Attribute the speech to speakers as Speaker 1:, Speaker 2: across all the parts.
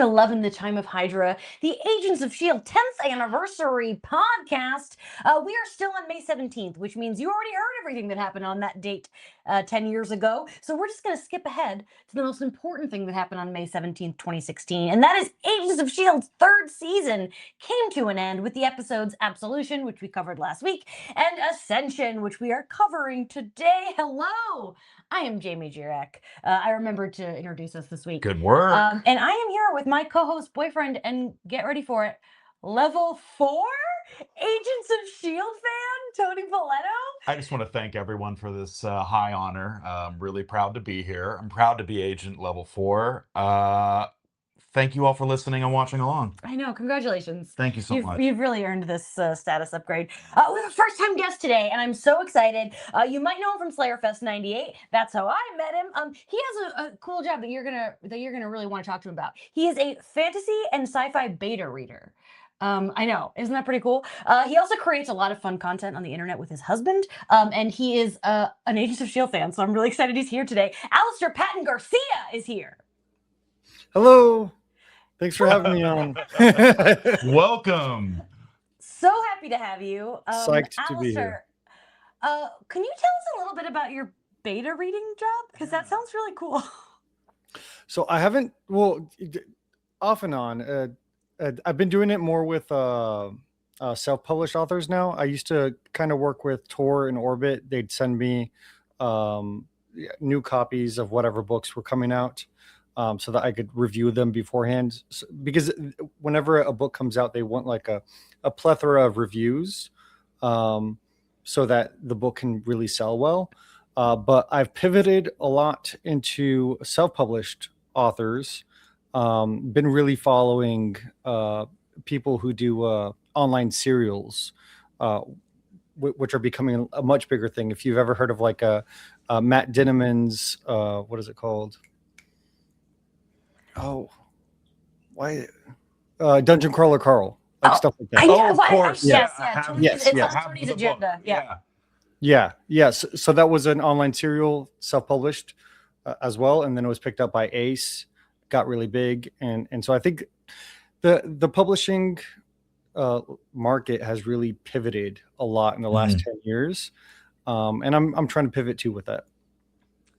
Speaker 1: to Lovin' the Time of Hydra, the Agents of S.H.I.E.L.D. 10th anniversary podcast. We are still on May 17th, which means you already heard everything that happened on that date 10 years ago. So we're just going to skip ahead to the most important thing that happened on May 17th, 2016, and that is Agents of S.H.I.E.L.D.'s third season came to an end with the episodes Absolution, which we covered last week, and Ascension, which we are covering today. Hello! I am Jamie Jirek. I remembered to introduce us this week.
Speaker 2: Good work.
Speaker 1: And I am here with my co-host boyfriend, and get ready for it, level 4 Agents of S.H.I.E.L.D. fan, Tony Poletto.
Speaker 2: I just want to thank everyone for this high honor. I'm really proud to be here. I'm proud to be Agent Level 4. Thank you all for listening and watching along.
Speaker 1: I know. Congratulations.
Speaker 2: Thank you so much.
Speaker 1: You've really earned this status upgrade. We have a first-time guest today, and I'm so excited. You might know him from Slayerfest '98. That's how I met him. He has a cool job that you're gonna really want to talk to him about. He is a fantasy and sci-fi beta reader. I know. Isn't that pretty cool? He also creates a lot of fun content on the internet with his husband, and he is an Agents of S.H.I.E.L.D. fan, so I'm really excited he's here today. Alastair Patton-Garcia is here.
Speaker 3: Hello. Thanks for having me on.
Speaker 2: Welcome.
Speaker 1: So happy to have you.
Speaker 3: Psyched to be here.
Speaker 1: Can you tell us a little bit about your beta reading job? Because that sounds really cool.
Speaker 3: So I haven't, off and on. I've been doing it more with self-published authors now. I used to kind of work with Tor and Orbit. They'd send me new copies of whatever books were coming out. So that I could review them beforehand, because whenever a book comes out, they want like a plethora of reviews, so that the book can really sell well. But I've pivoted a lot into self-published authors. Been really following people who do online serials, which are becoming a much bigger thing. If you've ever heard of like Matt Dinniman's, what is it called? Dungeon Crawler Carl, stuff like that.
Speaker 2: Of course.
Speaker 1: Yes.
Speaker 3: It's
Speaker 1: on Tony's agenda.
Speaker 3: Yes. So that was an online serial, self-published as well, and then it was picked up by Ace, got really big, and so I think the publishing market has really pivoted a lot in the last 10 years, and I'm trying to pivot too with that.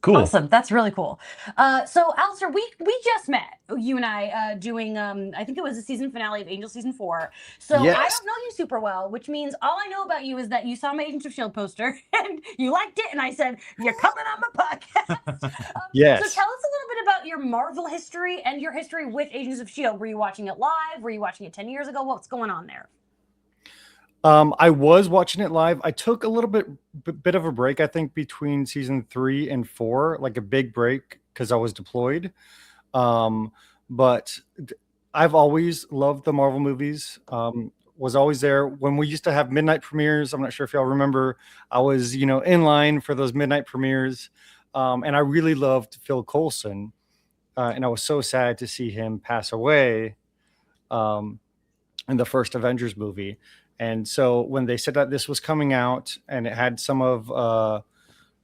Speaker 2: Cool.
Speaker 1: Awesome. That's really cool. So, Alastair, we just met, you and I, doing, I think it was the season finale of Angel Season 4. So
Speaker 3: Yes.
Speaker 1: I don't know you super well, which means all I know about you is that you saw my Agents of S.H.I.E.L.D. poster and you liked it. And I said, you're coming on my podcast.
Speaker 3: Yes.
Speaker 1: So tell us a little bit about your Marvel history and your history with Agents of S.H.I.E.L.D. Were you watching it live? Were you watching it 10 years ago? What's going on there?
Speaker 3: I was watching it live. I took a little bit of a break, I think, between season 3 and 4, like a big break because I was deployed. But I've always loved the Marvel movies. Was always there when we used to have midnight premieres. I'm not sure if y'all remember. I was, in line for those midnight premieres, and I really loved Phil Coulson, and I was so sad to see him pass away in the first Avengers movie. And so when they said that this was coming out and it had some of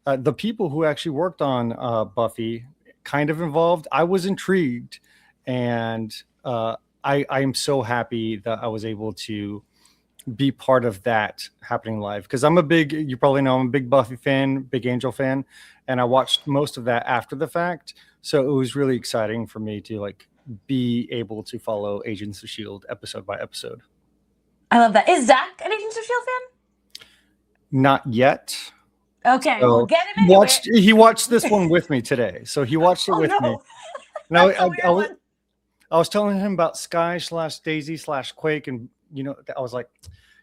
Speaker 3: the people who actually worked on Buffy kind of involved, I was intrigued. And I am so happy that I was able to be part of that happening live. Because you probably know, I'm a big Buffy fan, big Angel fan. And I watched most of that after the fact. So it was really exciting for me to be able to follow Agents of S.H.I.E.L.D. episode by episode.
Speaker 1: I love that. Is Zach an Agents of S.H.I.E.L.D. fan?
Speaker 3: Not yet.
Speaker 1: Okay,
Speaker 3: So
Speaker 1: we'll get him into it.
Speaker 3: He watched this one with me today. So he watched it with me. Now, I was telling him about Sky/Daisy/Quake, and I was like,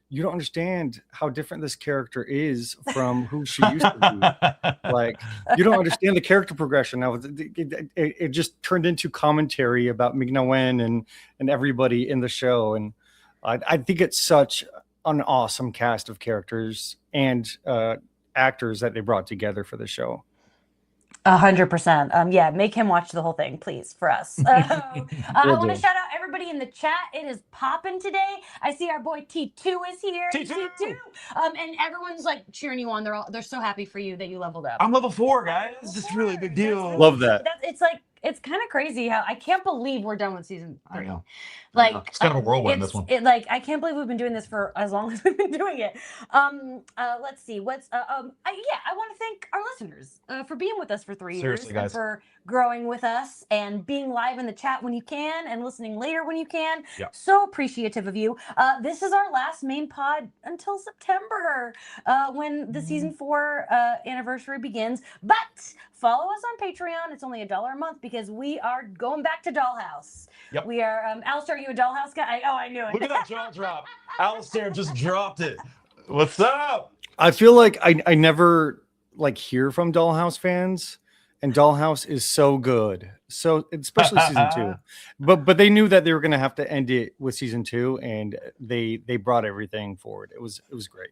Speaker 3: you don't understand how different this character is from who she used to be. Like, you don't understand the character progression. Now, it just turned into commentary about Ming-Na Wen and everybody in the show, and I think it's such an awesome cast of characters and actors that they brought together for the show.
Speaker 1: 100%. Yeah, make him watch the whole thing, please, for us. I want to shout out everybody in the chat. It is popping today. I see our boy T2 is here.
Speaker 2: T2.
Speaker 1: And everyone's cheering you on. They're so happy for you that you leveled up.
Speaker 2: I'm level 4, guys. It's really a big deal.
Speaker 3: Love that.
Speaker 1: It's it's kind of crazy how I can't believe we're done with season 3.
Speaker 2: I know.
Speaker 1: Like
Speaker 2: It's kind of a whirlwind, this one.
Speaker 1: Like I can't believe we've been doing this for as long as we've been doing it. Let's see. What's I want to thank our listeners for being with us for 3 years.
Speaker 2: Seriously, guys.
Speaker 1: And for growing with us and being live in the chat when you can and listening later when you can.
Speaker 2: Yeah.
Speaker 1: So appreciative of you. This is our last main pod until September when the season 4 anniversary begins. But follow us on Patreon. It's only $1 a month because we are going back to Dollhouse.
Speaker 2: Yep.
Speaker 1: We are. Alastair, are you a Dollhouse guy? I knew it.
Speaker 2: Look at that jaw drop. Alastair just dropped it. What's up?
Speaker 3: I feel like I never like hear from Dollhouse fans, and Dollhouse is so good. So especially season 2, but they knew that they were going to have to end it with season 2, and they brought everything forward. It was great.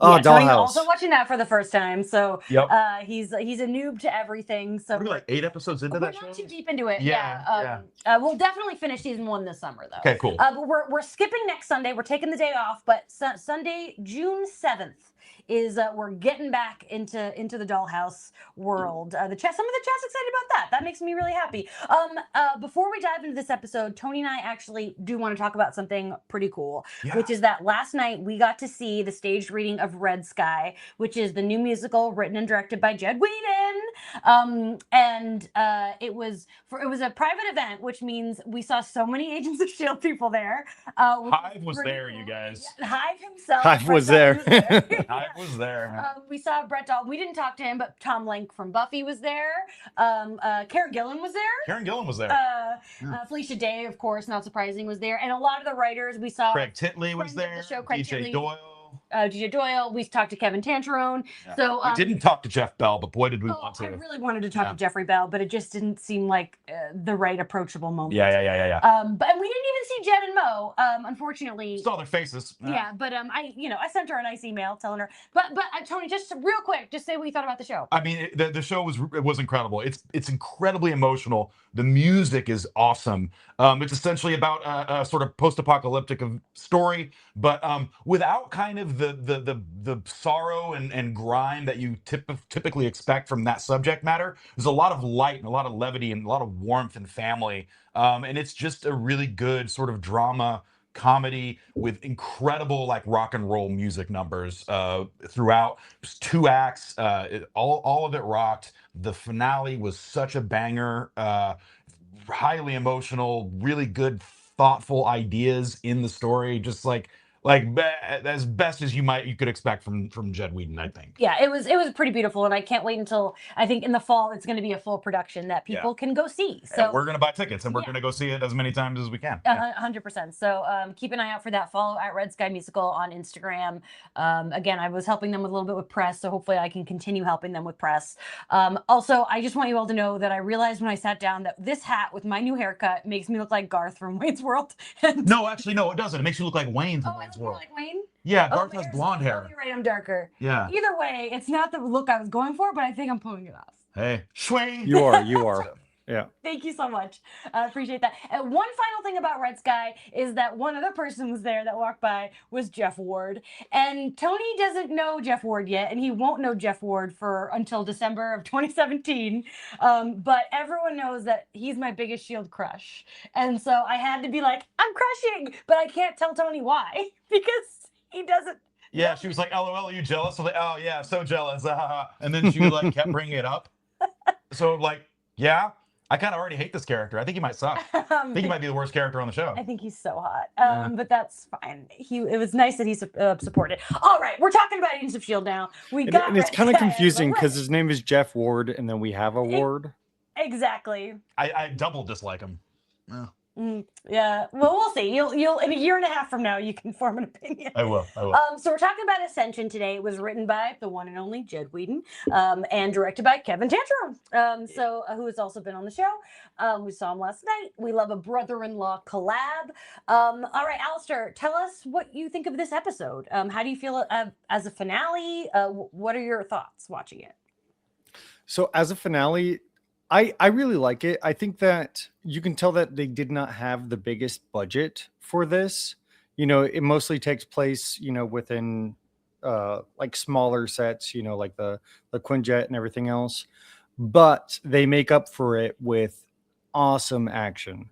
Speaker 3: Oh,
Speaker 1: yeah, Tony's
Speaker 3: Dollhouse.
Speaker 1: also watching that for the first time, so
Speaker 2: Yep.
Speaker 1: he's a noob to everything. So
Speaker 2: We're like 8 episodes into that show.
Speaker 1: We're not too deep into it.
Speaker 2: Yeah,
Speaker 1: We'll definitely finish season 1 this summer, though.
Speaker 2: Okay, cool.
Speaker 1: But we're skipping next Sunday. We're taking the day off, but Sunday, June 7th. Is we're getting back into the Dollhouse world. Some of the chat's excited about that. That makes me really happy. Before we dive into this episode, Tony and I actually do want to talk about something pretty cool, which is that last night we got to see the staged reading of Red Sky, which is the new musical written and directed by Jed Whedon. It was a private event, which means we saw so many Agents of S.H.I.E.L.D. people there.
Speaker 2: Hive was there, you guys.
Speaker 1: Yeah, Hive himself.
Speaker 3: Hive was there.
Speaker 2: Hive was there.
Speaker 1: We saw Brett Dalton. We didn't talk to him, but Tom Lenk from Buffy was there. Karen Gillan was there.
Speaker 2: Karen Gillan was there.
Speaker 1: Felicia Day, of course, not surprising, was there. And a lot of the writers we saw.
Speaker 2: Craig Titley was
Speaker 1: friend of
Speaker 2: there.
Speaker 1: the show, Craig
Speaker 2: DJ
Speaker 1: Titley.
Speaker 2: Doyle.
Speaker 1: DJ Doyle. We talked to Kevin Tancherone.
Speaker 2: Yeah.
Speaker 1: So
Speaker 2: we didn't talk to Jeff Bell, but boy, did we want to.
Speaker 1: I really wanted to talk to Jeffrey Bell, but it just didn't seem like the right approachable moment.
Speaker 2: Yeah.
Speaker 1: But we didn't even see Jen and Mo, unfortunately.
Speaker 2: Saw their faces.
Speaker 1: Yeah, but I sent her a nice email telling her. But Tony, just real quick, just say what you thought about the show.
Speaker 2: I mean, the show was incredible. It's incredibly emotional. The music is awesome. It's essentially about a sort of post-apocalyptic story, but without kind of the sorrow and grime that you typically expect from that subject matter. There's a lot of light and a lot of levity and a lot of warmth and family. And it's just a really good sort of drama comedy with incredible like rock and roll music numbers throughout. Just 2 acts. All of it rocked. The finale was such a banger. Highly emotional, really good, thoughtful ideas in the story. Just like as best as you could expect from Jed Whedon, I think.
Speaker 1: Yeah, it was pretty beautiful, and I can't wait until I think in the fall it's going to be a full production that people can go see. So
Speaker 2: and we're going to buy tickets, and we're going to go see it as many times as we can.
Speaker 1: 100%. So keep an eye out for that. Follow at Red Sky Musical on Instagram. Again, I was helping them with a little bit with press, so hopefully I can continue helping them with press. Also, I just want you all to know that I realized when I sat down that this hat with my new haircut makes me look like Garth from Wayne's World.
Speaker 2: No, actually, no, it doesn't. It makes you look like Wayne from Wayne's World.
Speaker 1: Like Wayne?
Speaker 2: Yeah, Garth has blonde hair.
Speaker 1: You're right, I'm darker.
Speaker 2: Yeah.
Speaker 1: Either way, it's not the look I was going for, but I think I'm pulling it off.
Speaker 2: Hey, Schway.
Speaker 3: You are. Yeah.
Speaker 1: Thank you so much. I appreciate that. And one final thing about Red Sky is that one other person was there that walked by was Jeff Ward. And Tony doesn't know Jeff Ward yet, and he won't know Jeff Ward until December of 2017. But everyone knows that he's my biggest S.H.I.E.L.D. crush. And so I had to be like, I'm crushing, but I can't tell Tony why because he doesn't.
Speaker 2: Yeah, she was like, LOL, are you jealous? I was like, oh yeah, so jealous. And then she like kept bringing it up. So like, yeah. I kind of already hate this character. I think he might suck. I think he might be the worst character on the show.
Speaker 1: I think he's so hot. But that's fine. It was nice that he supported. All right, we're talking about Agents of S.H.I.E.L.D. now. And
Speaker 3: it's kind of confusing because his name is Jeff Ward, and then we have a Ward.
Speaker 1: Exactly.
Speaker 2: I double dislike him.
Speaker 1: Yeah. Well, we'll see. You'll in a year and a half from now you can form an opinion.
Speaker 2: I will.
Speaker 1: So we're talking about Ascension today. It was written by the one and only Jed Whedon, and directed by Kevin Tancherone. Who has also been on the show. We saw him last night. We love a brother-in-law collab. All right, Alastair, tell us what you think of this episode. How do you feel as a finale? What are your thoughts watching it?
Speaker 3: So as a finale, I really like it. I think that you can tell that they did not have the biggest budget for this. It mostly takes place, within like smaller sets, like the Quinjet and everything else. But they make up for it with awesome action.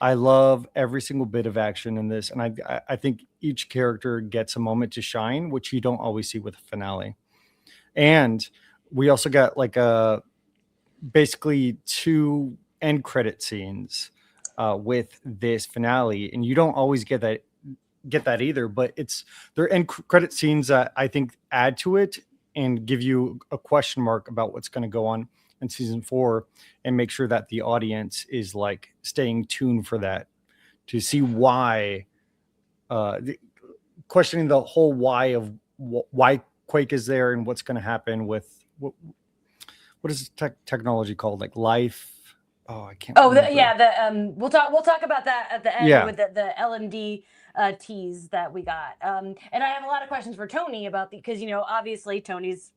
Speaker 3: I love every single bit of action in this, and I think each character gets a moment to shine, which you don't always see with a finale. And we also got like basically 2 end credit scenes with this finale, and you don't always get that either. But they're end credit scenes that I think add to it and give you a question mark about what's going to go on in season 4, and make sure that the audience is like staying tuned for that, to see why, questioning the whole why of why Quake is there and what's going to happen with what is technology called, like life. Oh, I can't.
Speaker 1: We'll talk about that at the end with the LMD tease that we got. And I have a lot of questions for Tony about because obviously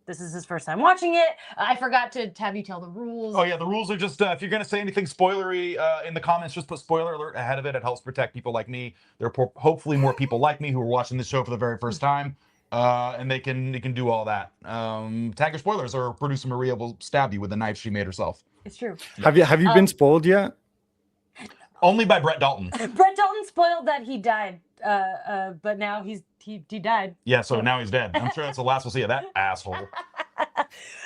Speaker 1: this is his first time watching it. I forgot to have you tell the rules.
Speaker 2: Oh yeah, the rules are just if you're gonna say anything spoilery in the comments, just put spoiler alert ahead of it. It helps protect people like me. There are hopefully more people like me who are watching this show for the very first time, and they can do all that. Tag your spoilers, or producer Maria will stab you with the knife she made herself.
Speaker 1: It's true.
Speaker 3: Have you been spoiled yet?
Speaker 2: Only by Brett Dalton.
Speaker 1: Brett Dalton spoiled that he died, but now he died.
Speaker 2: Yeah, so now he's dead. I'm sure that's the last we'll see of that asshole.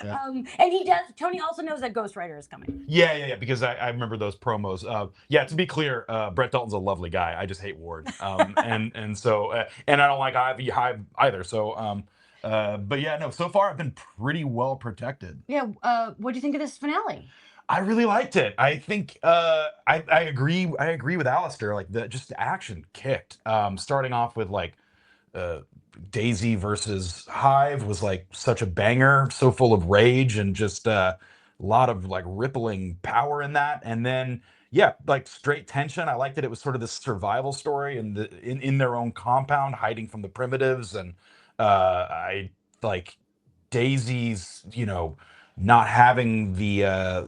Speaker 1: Yeah. And he does. Tony also knows that Ghost Rider is coming.
Speaker 2: Yeah. Because I remember those promos. Yeah, to be clear, Brett Dalton's a lovely guy. I just hate Ward, and so and I don't like Hive either. So, but yeah, no. So far, I've been pretty well protected.
Speaker 1: Yeah. What do you think of this finale?
Speaker 2: I really liked it. I think I agree. I agree with Alastair. Like the action kicked. Starting off with like Daisy versus Hive was like such a banger, so full of rage and just a lot of like rippling power in that. And then yeah, like straight tension. I liked that it was sort of this survival story and in their own compound, hiding from the primitives. And I like Daisy's, not having the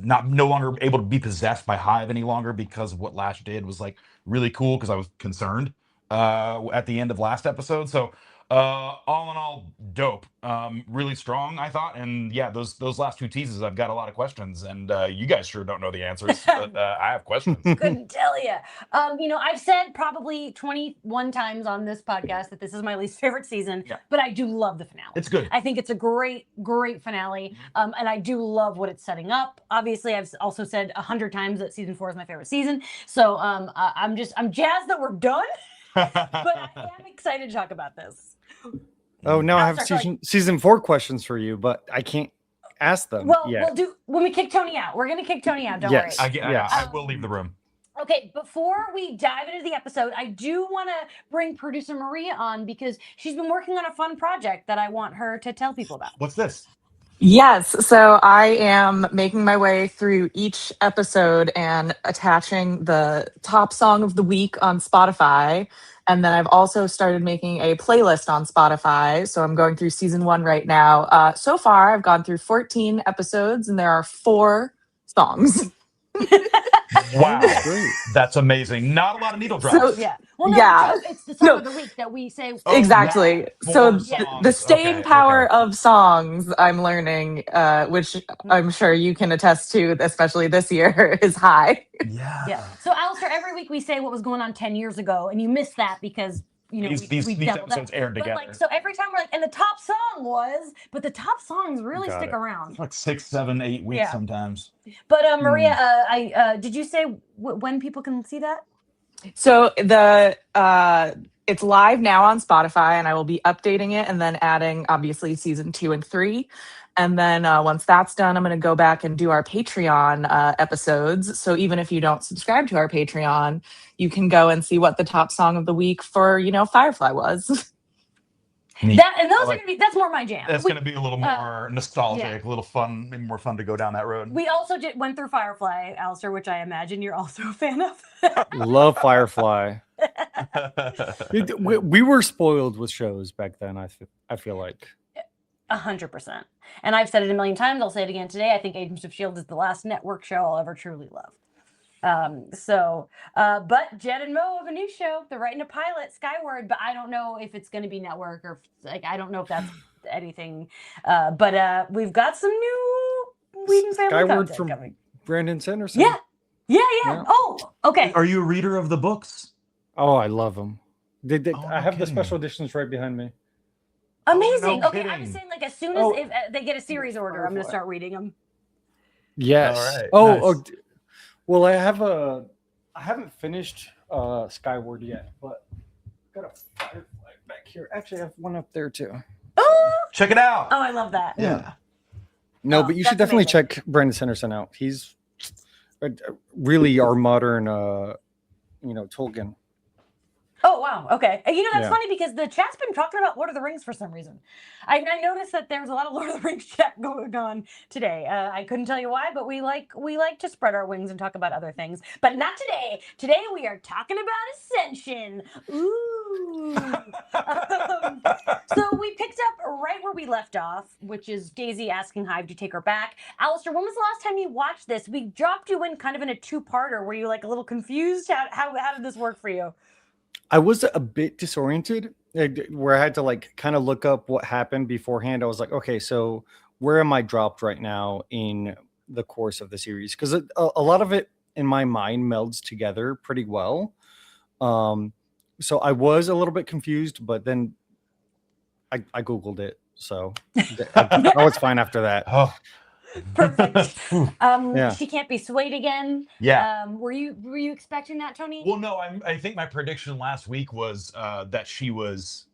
Speaker 2: no longer able to be possessed by Hive any longer because of what Lash did was like really cool, because I was concerned at the end of last episode. So all in all, dope. Really strong, I thought. And yeah, those last 2 teases, I've got a lot of questions, and you guys sure don't know the answers, but I have questions.
Speaker 1: Couldn't tell you. I've said probably 21 times on this podcast that this is my least favorite season, but I do love the finale.
Speaker 2: It's good.
Speaker 1: I think it's a great finale, and I do love what it's setting up. Obviously, I've also said 100 times that season 4 is my favorite season, so I'm jazzed that we're done. But I am excited to talk about this.
Speaker 3: Oh, now I have season 4 questions for you, but I can't ask them.
Speaker 1: Well, we'll do when we kick Tony out. We're going to kick Tony out. Don't worry.
Speaker 2: I will leave the room.
Speaker 1: Okay, before we dive into the episode, I do want to bring producer Maria on because she's been working on a fun project that I want her to tell people about.
Speaker 2: What's this?
Speaker 4: Yes, so I am making my way through each episode and attaching the top song of the week on Spotify. And then I've also started making a playlist on Spotify. So I'm going through season 1 right now. So far, I've gone through 14 episodes and there are 4 songs.
Speaker 2: Wow, that's amazing. Not a lot of needle drops.
Speaker 4: So,
Speaker 1: yeah. Well, no, it's the song of the week that we say.
Speaker 4: Exactly. So the staying power of songs, I'm learning, which I'm sure you can attest to, especially this year, is high.
Speaker 1: Yeah. So, Alastair, every week we say what was going on 10 years ago, and you missed that because
Speaker 2: these episodes aired together.
Speaker 1: So every time we're like, and the top song was, but the top songs really stick around.
Speaker 2: Like 6, 7, 8 weeks sometimes.
Speaker 1: But Maria, did you say when people can see that?
Speaker 4: So it's live now on Spotify, and I will be updating it and then adding obviously season 2 and 3. And then once that's done, I'm going to go back and do our Patreon episodes. So even if you don't subscribe to our Patreon, you can go and see what the top song of the week for, Firefly was.
Speaker 1: That's more my jam.
Speaker 2: That's going to be a little more nostalgic, a little fun, maybe more fun to go down that road.
Speaker 1: We also went through Firefly, Alastair, which I imagine you're also a fan of.
Speaker 3: Love Firefly. we were spoiled with shows back then, I feel like.
Speaker 1: 100%. And I've said it a million times. I'll say it again today. I think Agents of S.H.I.E.L.D. is the last network show I'll ever truly love. But Jed and Mo have a new show. They're writing a pilot, Skyward, but I don't know if it's going to be network or I don't know if that's anything. But we've got some new Whedon family content coming.
Speaker 3: Brandon Sanderson.
Speaker 1: Yeah.
Speaker 3: Yeah.
Speaker 1: Oh, okay.
Speaker 2: Are you a reader of the books?
Speaker 3: Oh, I love them.
Speaker 2: Oh,
Speaker 3: I
Speaker 2: no
Speaker 3: have the
Speaker 2: kidding.
Speaker 3: special editions right behind me.
Speaker 1: Amazing.
Speaker 2: no
Speaker 1: Okay, I was
Speaker 2: kidding.
Speaker 1: saying like as soon as
Speaker 3: Oh,
Speaker 1: if they get a series order, I'm going to
Speaker 3: Firefly.
Speaker 1: start reading them.
Speaker 3: Yes.
Speaker 2: All right,
Speaker 3: Oh,
Speaker 2: nice.
Speaker 3: well, I haven't finished Skyward yet, but got a Firefly back here. Actually, I have one up there too.
Speaker 1: Oh,
Speaker 2: Check it out.
Speaker 1: I love that.
Speaker 2: Yeah.
Speaker 3: No,
Speaker 1: Oh,
Speaker 3: but you should
Speaker 1: that's
Speaker 3: definitely
Speaker 1: amazing.
Speaker 3: check Brandon Sanderson out. He's really our modern, Tolkien.
Speaker 1: Oh, wow. Okay. And that's
Speaker 3: Yeah.
Speaker 1: funny because the chat's been talking about Lord of the Rings for some reason. I noticed that there's a lot of Lord of the Rings chat going on today. I couldn't tell you why, but we like to spread our wings and talk about other things. But not today. Today we are talking about Ascension. Ooh. So we picked up right where we left off, which is Daisy asking Hive to take her back. Alastair, when was the last time you watched this? We dropped you in kind of in a two-parter. Were you like a little confused? How did this work for you?
Speaker 3: I was a bit disoriented, where I had to like kind of look up what happened beforehand. I was like, okay, so where am I dropped right now in the course of the series? Because a lot of it in my mind melds together pretty well. So I was a little bit confused, but then I Googled it, so I was fine after that.
Speaker 2: Oh.
Speaker 1: Perfect.
Speaker 3: Yeah.
Speaker 1: She can't be swayed again.
Speaker 2: Yeah.
Speaker 1: Were you expecting that, Tony?
Speaker 2: Well, no, I think my prediction last week was that she was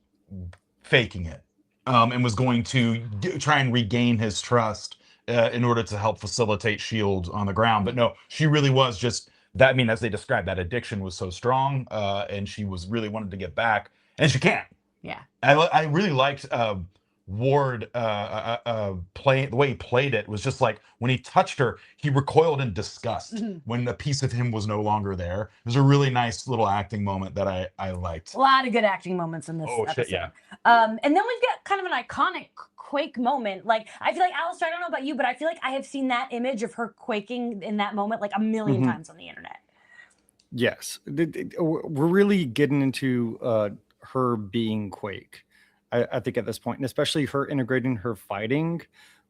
Speaker 2: faking it, and was going to try and regain his trust in order to help facilitate Shield on the ground. But no, she really was just that. I mean, as they described, that addiction was so strong, and she was really wanted to get back, and she can't.
Speaker 1: Yeah.
Speaker 2: I really liked Ward play the way he played it was just like when he touched her, he recoiled in disgust when a piece of him was no longer there. It was a really nice little acting moment that I liked.
Speaker 1: A lot of good acting moments in this episode.
Speaker 2: Shit, yeah.
Speaker 1: And then we've got kind of an iconic Quake moment. Like I feel like Alastair, I don't know about you, but I feel like I have seen that image of her quaking in that moment like a million times on the internet.
Speaker 3: Yes, we're really getting into her being Quake. I think at this point, and especially her integrating her fighting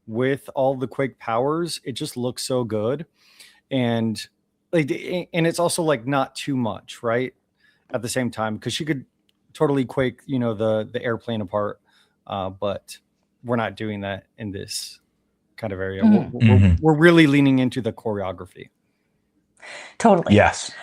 Speaker 3: with all the Quake powers, it just looks so good, and it's also like not too much, right? At the same time, because she could totally Quake, the airplane apart, but we're not doing that in this kind of area. We're really leaning into the choreography.
Speaker 1: Totally.
Speaker 2: Yes.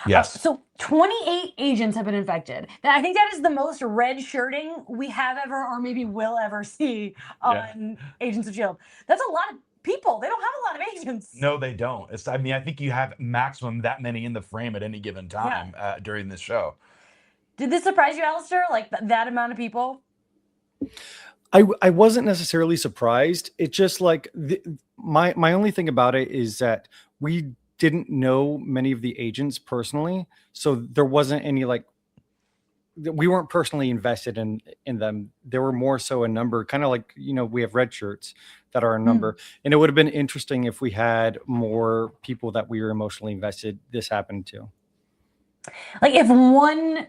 Speaker 1: So 28 agents have been infected. I think that is the most red shirting we have ever, or maybe will ever see on Agents of S.H.I.E.L.D. That's a lot of people. They don't have a lot of agents.
Speaker 2: No, they don't. I think you have maximum that many in the frame at any given time during this show.
Speaker 1: Did this surprise you, Alastair? Like that amount of people?
Speaker 3: I wasn't necessarily surprised. It just like my only thing about it is that we didn't know many of the agents personally, so there wasn't any like we weren't personally invested in them. There were more so a number, kind of like we have red shirts that are a number, and it would have been interesting if we had more people that we were emotionally invested. This happened to.
Speaker 1: Like if one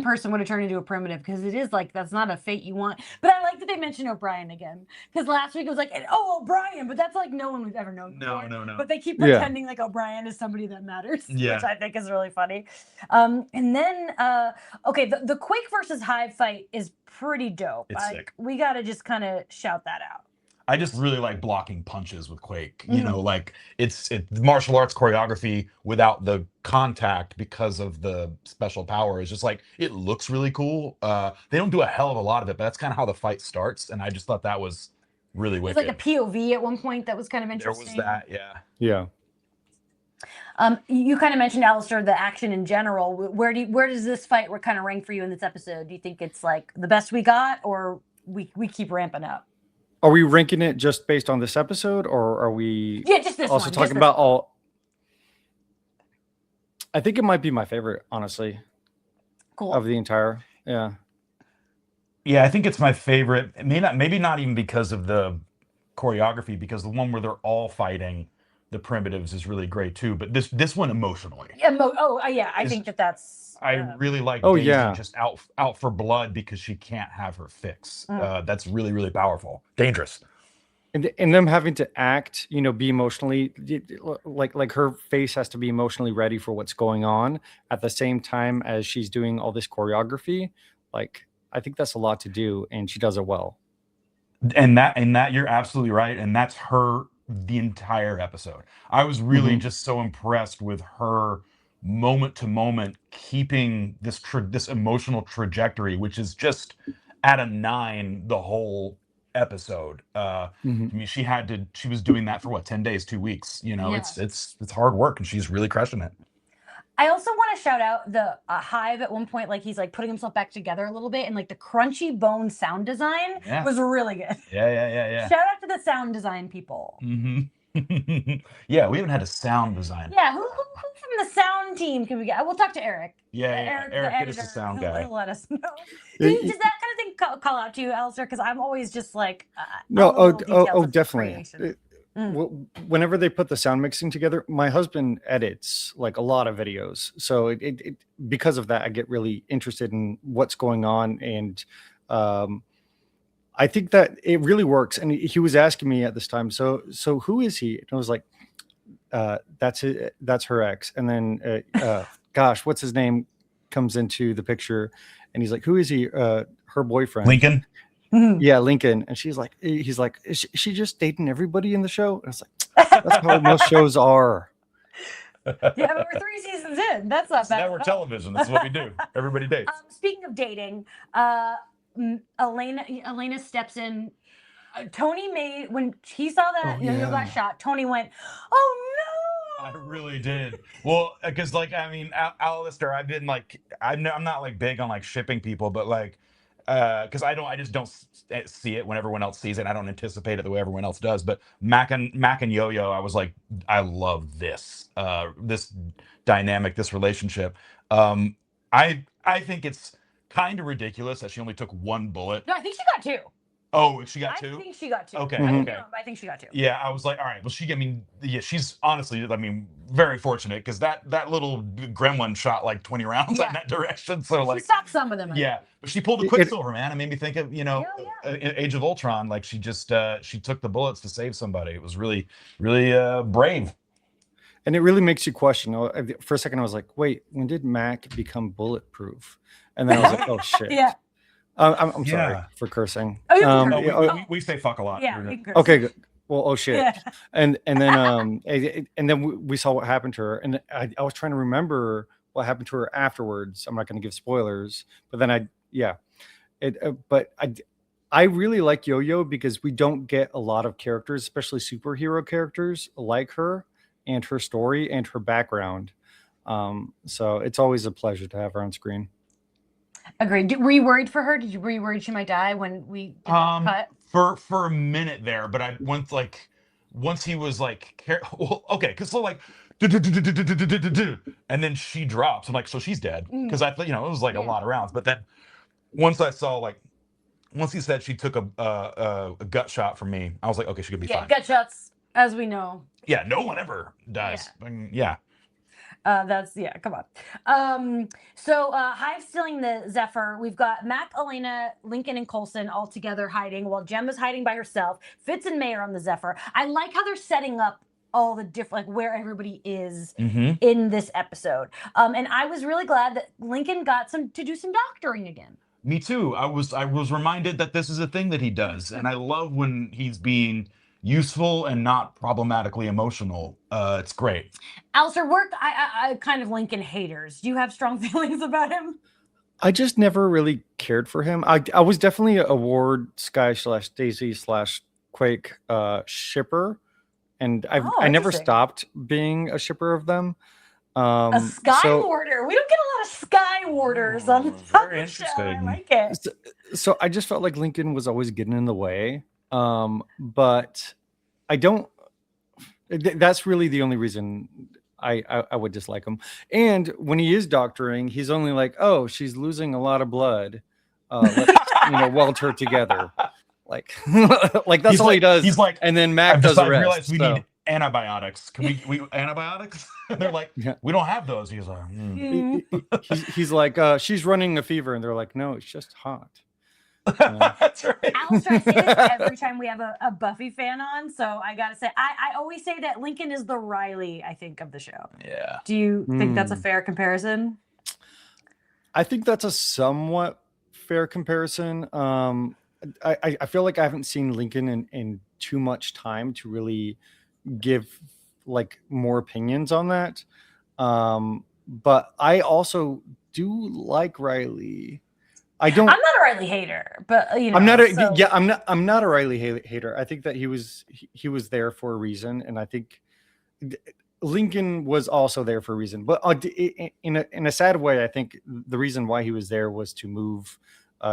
Speaker 1: person would have turned into a primitive, because it is like that's not a fate you want. But I like that they mentioned O'Brien again, because last week it was like, oh, O'Brien, but that's like no one we've ever known before.
Speaker 2: No.
Speaker 1: But they keep pretending like O'Brien is somebody that matters, which I think is really funny. And then the Quake versus Hive fight is pretty dope.
Speaker 2: It's sick.
Speaker 1: We got to just kind of shout that out.
Speaker 2: I just really like blocking punches with Quake. Like it's martial arts choreography without the contact because of the special power. It's just like it looks really cool. They don't do a hell of a lot of it, but that's kind of how the fight starts. And I just thought that was really wicked.
Speaker 1: It's like a POV at one point that was kind of interesting.
Speaker 2: There was that,
Speaker 3: yeah.
Speaker 1: You kind of mentioned, Alastair, the action in general. Where does this fight kind of rank for you in this episode? Do you think it's like the best we got, or we keep ramping up?
Speaker 3: Are we ranking it just based on this episode, or are we
Speaker 1: just this
Speaker 3: also
Speaker 1: one,
Speaker 3: talking about all? I think it might be my favorite, honestly.
Speaker 1: Cool.
Speaker 3: Of the entire, yeah.
Speaker 2: Yeah, I think it's my favorite. Maybe not even because of the choreography, because the one where they're all fighting the primitives is really great too. But this one emotionally.
Speaker 1: I think that's.
Speaker 2: I really like Daisy just out for blood because she can't have her fix. That's really, really powerful. Dangerous.
Speaker 3: And them having to act, be emotionally, like her face has to be emotionally ready for what's going on at the same time as she's doing all this choreography. Like, I think that's a lot to do, and she does it well.
Speaker 2: And that you're absolutely right, and that's her the entire episode. I was really just so impressed with her moment to moment keeping this emotional trajectory, which is just at a 9 the whole episode. I mean, she was doing that for what, 10 days, 2 weeks.
Speaker 1: Yeah.
Speaker 2: It's hard work, and she's really crushing it.
Speaker 1: I also want to shout out the Hive at one point, like he's like putting himself back together a little bit, and like the crunchy bone sound design was really good.
Speaker 2: Yeah.
Speaker 1: Shout out to the sound design people.
Speaker 2: Yeah, we haven't had a sound designer.
Speaker 1: Yeah, who from the sound team can we get? We'll talk to Eric.
Speaker 2: Eric is the sound guy.
Speaker 1: He'll let us know. Does that kind of thing call out to you, Alastair? Because I'm always just like,
Speaker 3: no, definitely. Whenever they put the sound mixing together, my husband edits like a lot of videos, so it because of that, I get really interested in what's going on, and I think that it really works. And he was asking me at this time, so who is he? And I was like, that's her ex. And then gosh, what's his name comes into the picture, and he's like, who is he? Her boyfriend,
Speaker 2: Lincoln.
Speaker 3: Yeah, Lincoln. And he's like, is she just dating everybody in the show? And I was like, that's how most shows are.
Speaker 1: Yeah, but we're 3 seasons in. That's not bad.
Speaker 2: Network television. That's what we do. Everybody dates.
Speaker 1: Speaking of dating, Elena steps in. Tony when he saw that Yo-Yo got shot, Tony went, "Oh no!"
Speaker 2: I really did. Well, because like, I mean, Alastair, I've been like, I'm not like big on like shipping people, but like, because I just don't see it when everyone else sees it. I don't anticipate it the way everyone else does. But Mac and Yo-Yo, I was like, I love this dynamic, this relationship. I think it's kind of ridiculous that she only took 1 bullet.
Speaker 1: No, I think she got 2.
Speaker 2: Oh, she got 2?
Speaker 1: I think she got 2.
Speaker 2: Okay,
Speaker 1: okay. I think she got 2.
Speaker 2: Yeah, I was like, all right, well, she's honestly, I mean, very fortunate, because that little gremlin shot like 20 rounds in that direction. So like,
Speaker 1: she stopped some of them.
Speaker 2: Yeah, but she pulled a Quicksilver, man. It made me think of, Age of Ultron. Like she just, she took the bullets to save somebody. It was really, really brave.
Speaker 3: And it really makes you question. For a second, I was like, wait, when did Mac become bulletproof? And then I was like, oh shit.
Speaker 1: Yeah.
Speaker 3: I'm sorry for cursing.
Speaker 2: We say fuck a lot.
Speaker 1: Yeah.
Speaker 3: Okay, good. Well, oh shit. Yeah. And then we saw what happened to her, and I was trying to remember what happened to her afterwards. I'm not going to give spoilers, but then I really like Yo-Yo because we don't get a lot of characters, especially superhero characters like her and her story and her background. So it's always a pleasure to have her on screen.
Speaker 1: Agreed. Were you worried for her? Were you worried she might die when we did that cut?
Speaker 2: For a minute there, but once he was like, well, okay, because so like, and then she drops. I'm like, so she's dead, because I thought, it was like a lot of rounds. But then once I saw once he said she took a gut shot from me, I was like, okay, she could be fine.
Speaker 1: Gut shots, as we know.
Speaker 2: Yeah, no one ever dies. Yeah.
Speaker 1: Come on. So Hive stealing the Zephyr. We've got Mac, Elena, Lincoln, and Coulson all together hiding, while Gemma's hiding by herself. Fitz and May are on the Zephyr. I like how they're setting up all the different, like, where everybody is in this episode. And I was really glad that Lincoln got to do some doctoring again.
Speaker 2: Me too. I was reminded that this is a thing that he does, and I love when he's being useful and not problematically emotional. It's great.
Speaker 1: Alastair, I kind of Lincoln haters. Do you have strong feelings about him?
Speaker 3: I just never really cared for him. I was definitely a Ward, Sky / Daisy / Quake shipper, and I never stopped being a shipper of them.
Speaker 1: A Sky Warder. We don't get a lot of Sky Warders on the show. I like it.
Speaker 3: So I just felt like Lincoln was always getting in the way. But I don't. That's really the only reason I would dislike him. And when he is doctoring, he's only like, oh, she's losing a lot of blood. Let's weld her together. Like that's all he does. He's like, and then Mac does the rest. I realized
Speaker 2: we need antibiotics. Can we antibiotics? And they're like, we don't have those. He's like,
Speaker 3: he's like, she's running a fever, and they're like, no, it's just hot.
Speaker 2: That's right.
Speaker 1: Alistair, I say this every time we have a Buffy fan on, so I gotta say, I always say that Lincoln is the Riley, I think, of the show.
Speaker 2: Yeah.
Speaker 1: Do you think that's a fair comparison?
Speaker 3: I think that's a somewhat fair comparison. I feel like I haven't seen Lincoln in too much time to really give like more opinions on that. But I also do like Riley. I'm
Speaker 1: not a Riley hater, but
Speaker 3: I'm not a Riley hater. I think that he was there for a reason, and I think Lincoln was also there for a reason. But in a sad way, I think the reason why he was there was to move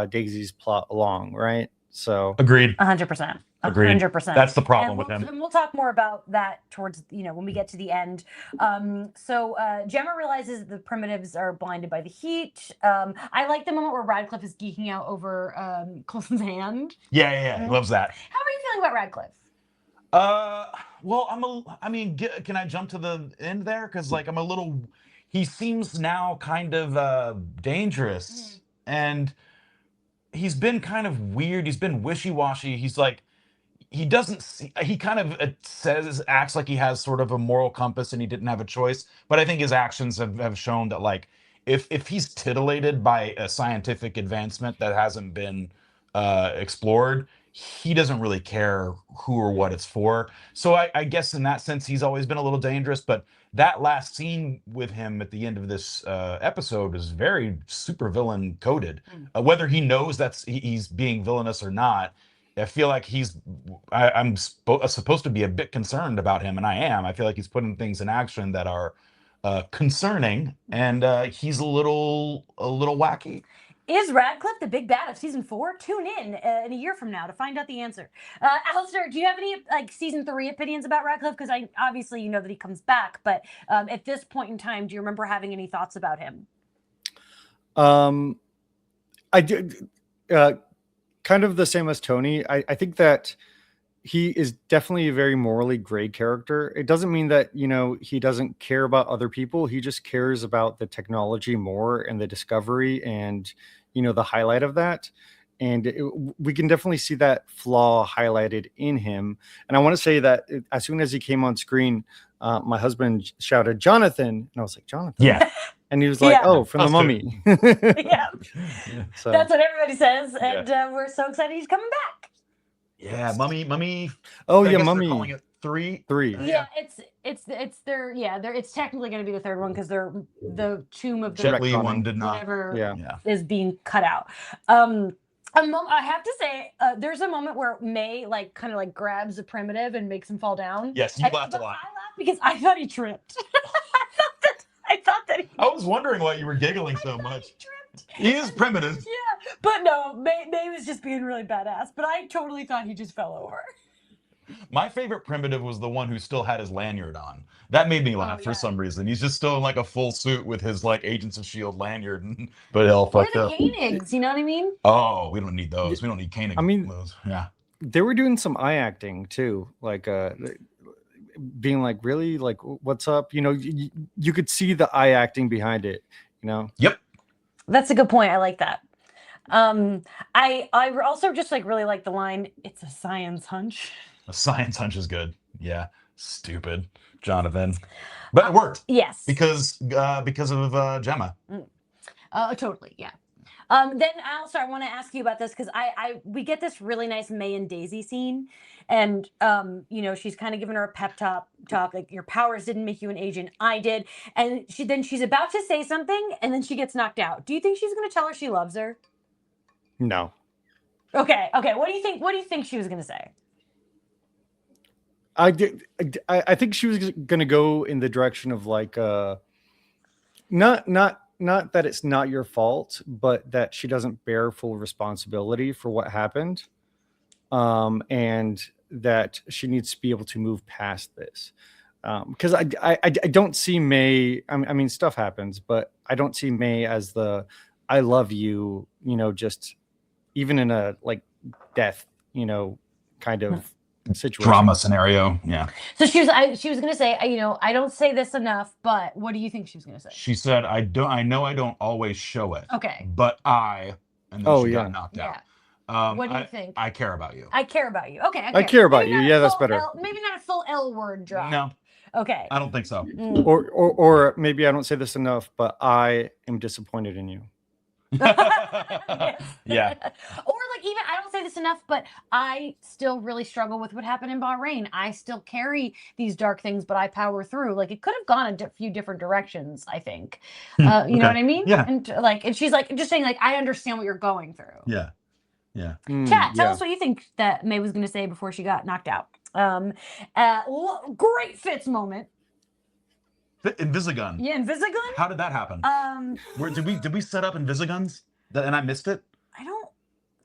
Speaker 3: Daisy's plot along, right? So
Speaker 2: agreed.
Speaker 1: 100%.
Speaker 2: Agreed.
Speaker 1: 100%.
Speaker 2: That's the problem with him.
Speaker 1: And we'll talk more about that towards, when we get to the end. So Gemma realizes the primitives are blinded by the heat. I like the moment where Radcliffe is geeking out over Coulson's hand.
Speaker 2: Yeah. He loves that.
Speaker 1: How are you feeling about Radcliffe?
Speaker 2: Well, can I jump to the end there? Because he seems now kind of dangerous, and he's been kind of weird. He's been wishy-washy. He's like, he doesn't see, he kind of acts like he has sort of a moral compass and he didn't have a choice. But I think his actions have shown that, like, if he's titillated by a scientific advancement that hasn't been explored, he doesn't really care who or what it's for. So I guess in that sense, he's always been a little dangerous. But that last scene with him at the end of this episode is very supervillain coded. Whether he knows he's being villainous or not, I feel like I'm supposed to be a bit concerned about him, and I am. I feel like he's putting things in action that are concerning, and he's a little wacky.
Speaker 1: Is Radcliffe the big bad of season 4? Tune in a year from now to find out the answer. Alistair, do you have any season 3 opinions about Radcliffe? Because obviously you know that he comes back, but at this point in time, do you remember having any thoughts about him?
Speaker 3: I did. Kind of the same as Tony. I think that he is definitely a very morally gray character. It doesn't mean that, he doesn't care about other people. He just cares about the technology more and the discovery and, the highlight of that. And we can definitely see that flaw highlighted in him. And I want to say that as soon as he came on screen, my husband shouted, "Jonathan." And I was like, "Jonathan?"
Speaker 2: Yeah.
Speaker 3: And he was like, "Oh, from the Mummy."
Speaker 1: Yeah.
Speaker 3: So,
Speaker 1: that's what everybody says. And we're so excited he's coming back.
Speaker 2: Yeah, Mummy.
Speaker 3: Oh, yeah, Mummy.
Speaker 2: They're calling it 3.
Speaker 1: Yeah, it's their it's technically going to be the third one because they're the tomb of the
Speaker 2: Jet Li one did not.
Speaker 1: Whatever is being cut out. I have to say, there's a moment where May kind of grabs a primitive and makes him fall down.
Speaker 2: Yes, you laughed a lot.
Speaker 1: I laughed because I thought he tripped. I thought that he.
Speaker 2: I was wondering why you were giggling so much. He is primitive.
Speaker 1: Yeah, but no, May was just being really badass. But I totally thought he just fell over.
Speaker 2: My favorite primitive was the one who still had his lanyard on. That made me laugh for some reason. He's just still in a full suit with his Agents of S.H.I.E.L.D. lanyard, but it all fucked up.
Speaker 1: Or the Koenigs, you know what I mean?
Speaker 2: Oh, we don't need those. We don't need Koenig.
Speaker 3: I mean,
Speaker 2: those. Yeah.
Speaker 3: They were doing some eye acting too, being really what's up? You could see the eye acting behind it.
Speaker 2: Yep.
Speaker 1: That's a good point. I like that. I also just really like the line, "It's a science hunch."
Speaker 2: A science hunch is good. Yeah. Stupid, Jonathan. But it worked.
Speaker 1: Yes.
Speaker 2: Because of Gemma.
Speaker 1: Totally. Yeah. Then Alistair, I want to ask you about this because we get this really nice May and Daisy scene, and she's kind of giving her a pep talk, like, "Your powers didn't make you an agent, I did." And she's about to say something, and then she gets knocked out. Do you think she's going to tell her she loves her?
Speaker 3: No.
Speaker 1: Okay. What do you think? What do you think she was going to say?
Speaker 3: I think she was going to go in the direction of not that it's not your fault, but that she doesn't bear full responsibility for what happened, and that she needs to be able to move past this. Because I don't see May. I mean, stuff happens, but I don't see May as the "I love you," just even in a death, kind of situation.
Speaker 2: Drama scenario. Yeah.
Speaker 1: So she was going to say, "I don't say this enough," but what do you think she was going to say?
Speaker 2: She said, I know I don't always show it.
Speaker 1: Okay.
Speaker 2: But and then she got knocked out.
Speaker 1: What do you think?
Speaker 2: I care about you.
Speaker 1: I care about you. Okay,
Speaker 3: I care about
Speaker 1: Maybe
Speaker 3: you.
Speaker 1: not a
Speaker 3: Yeah, that's
Speaker 1: full
Speaker 3: better.
Speaker 1: Maybe not a full L word drop.
Speaker 2: No,
Speaker 1: Okay.
Speaker 2: I don't think so.
Speaker 3: Or maybe I don't say this enough, but I am disappointed in you.
Speaker 1: Yes.
Speaker 2: Yeah.
Speaker 1: Or like even I don't say this enough, but I still really struggle with what happened in Bahrain. I still carry these dark things, but I power through. Like it could have gone a few different directions, I think. You know
Speaker 2: Okay.
Speaker 1: what I mean?
Speaker 2: Yeah.
Speaker 1: And she's like just saying like I understand what you're going through.
Speaker 2: Yeah. Yeah.
Speaker 1: Chat, tell us what you think that May was going to say before she got knocked out. Great Fitz moment.
Speaker 2: Invisigun.
Speaker 1: Yeah, Invisigun.
Speaker 2: How did that happen?
Speaker 1: Where
Speaker 2: did we set up Invisigun's and I missed it?
Speaker 1: I don't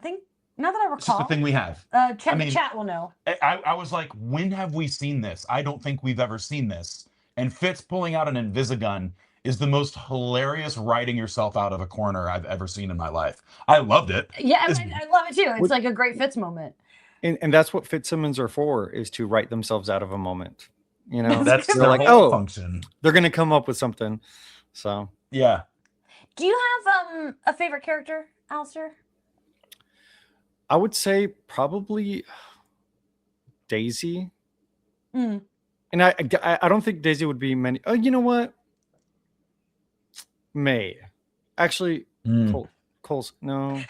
Speaker 1: think, not that I recall.
Speaker 2: It's just the thing we have.
Speaker 1: Chat will know.
Speaker 2: I was like, when have we seen this? I don't think we've ever seen this. And Fitz pulling out an Invisigun is the most hilarious writing yourself out of a corner I've ever seen in my life. I loved it.
Speaker 1: Yeah, I love it too. It's like a great Fitz moment.
Speaker 3: And that's what Fitzsimmons are for, is to write themselves out of a moment. You know,
Speaker 2: That's
Speaker 3: they're
Speaker 2: their
Speaker 3: like,
Speaker 2: whole
Speaker 3: oh,
Speaker 2: function.
Speaker 3: they're gonna come up with something. So
Speaker 2: yeah.
Speaker 1: Do you have a favorite character, Alastair?
Speaker 3: I would say probably Daisy.
Speaker 1: Mm.
Speaker 3: And I don't think Daisy would be many. Oh, you know what? May. Actually, Cole's no.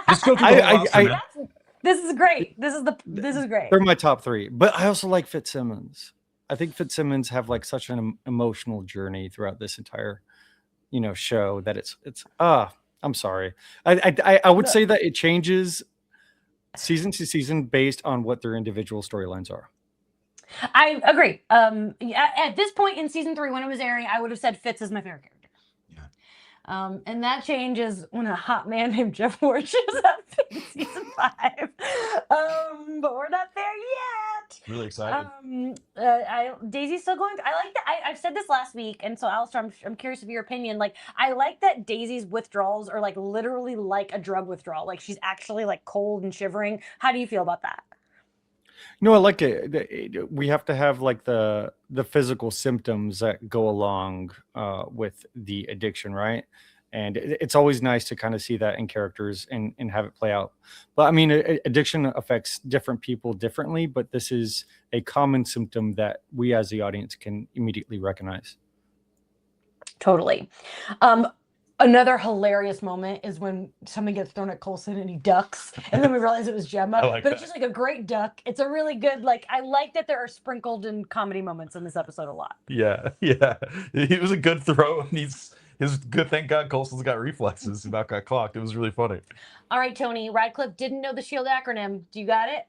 Speaker 2: Just go through the whole roster, man.
Speaker 1: This is great. This is great.
Speaker 3: They're my top three. But I also like Fitzsimmons. I think Fitzsimmons have like such an emotional journey throughout this entire, show that it's I'm sorry. I would say that it changes season to season based on what their individual storylines are.
Speaker 1: I agree. At this point in season 3, when it was airing, I would have said Fitz is my favorite character. Yeah. And that changes when a hot man named Jeff Ward shows up in season 5. But we're not there yet.
Speaker 2: Really excited.
Speaker 1: Daisy's still going. I like that. I've said this last week, and so Alastair, I'm curious of your opinion. Like, I like that Daisy's withdrawals are like literally like a drug withdrawal. Like she's actually like cold and shivering. How do you feel about that?
Speaker 3: No, I like it. We have to have like the physical symptoms that go along with the addiction, right? And it's always nice to kind of see that in characters and have it play out. But I mean, addiction affects different people differently, but this is a common symptom that we as the audience can immediately recognize.
Speaker 1: Totally. Another hilarious moment is when something gets thrown at Coulson and he ducks, and then we realize it was Gemma. It's just like a great duck. It's a really good, like, I like that there are sprinkled in comedy moments in this episode a lot.
Speaker 2: Yeah. He was a good throw, and he's good. Thank God Coulson's got reflexes. He about got clocked. It was really funny.
Speaker 1: All right, Tony. Radcliffe didn't know the SHIELD acronym. Do you got it?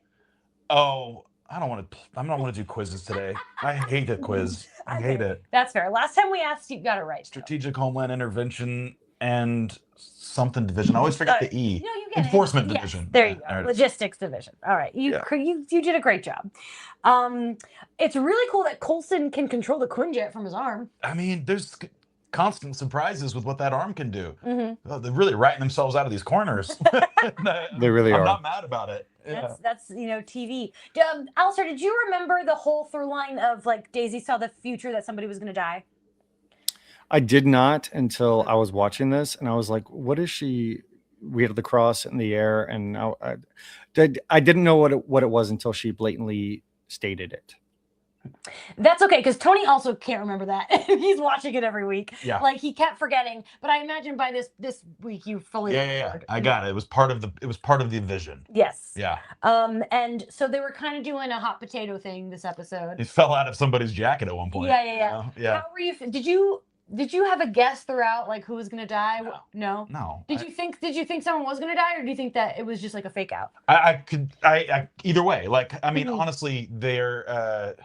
Speaker 2: Oh, I don't want to do quizzes today. I hate a quiz. I hate it.
Speaker 1: That's fair. Last time we asked, you got it right.
Speaker 2: Strategic Homeland Intervention and something division. I always forget the E.
Speaker 1: No, you get
Speaker 2: Enforcement
Speaker 1: it.
Speaker 2: Division.
Speaker 1: Yes, there you go. Logistics Division. All right. You did a great job. It's really cool that Coulson can control the Quinjet from his arm.
Speaker 2: I mean, there's constant surprises with what that arm can do. Mm-hmm. Oh, they're really writing themselves out of these corners.
Speaker 3: They really are.
Speaker 2: I'm not mad about it. Yeah.
Speaker 1: That's TV. Alastair, did you remember the whole through line of like Daisy saw the future that somebody was going to die?
Speaker 3: I did not until I was watching this, and I was like, "What is she?" We had the cross in the air, and I didn't know what it was until she blatantly stated it.
Speaker 1: That's okay, because Tony also can't remember that. He's watching it every week.
Speaker 2: Yeah.
Speaker 1: Like he kept forgetting. But I imagine by this week you fully remembered.
Speaker 2: I got it. It was part of the vision.
Speaker 1: Yes.
Speaker 2: Yeah.
Speaker 1: And so they were kind of doing a hot potato thing this episode.
Speaker 2: It fell out of somebody's jacket at one point.
Speaker 1: Yeah.
Speaker 2: Yeah.
Speaker 1: How were you? Did you have a guess throughout, like who was gonna die? No. Did you think someone was gonna die, or do you think that it was just like a fake out?
Speaker 2: I either way. Like, I mean, honestly, they're.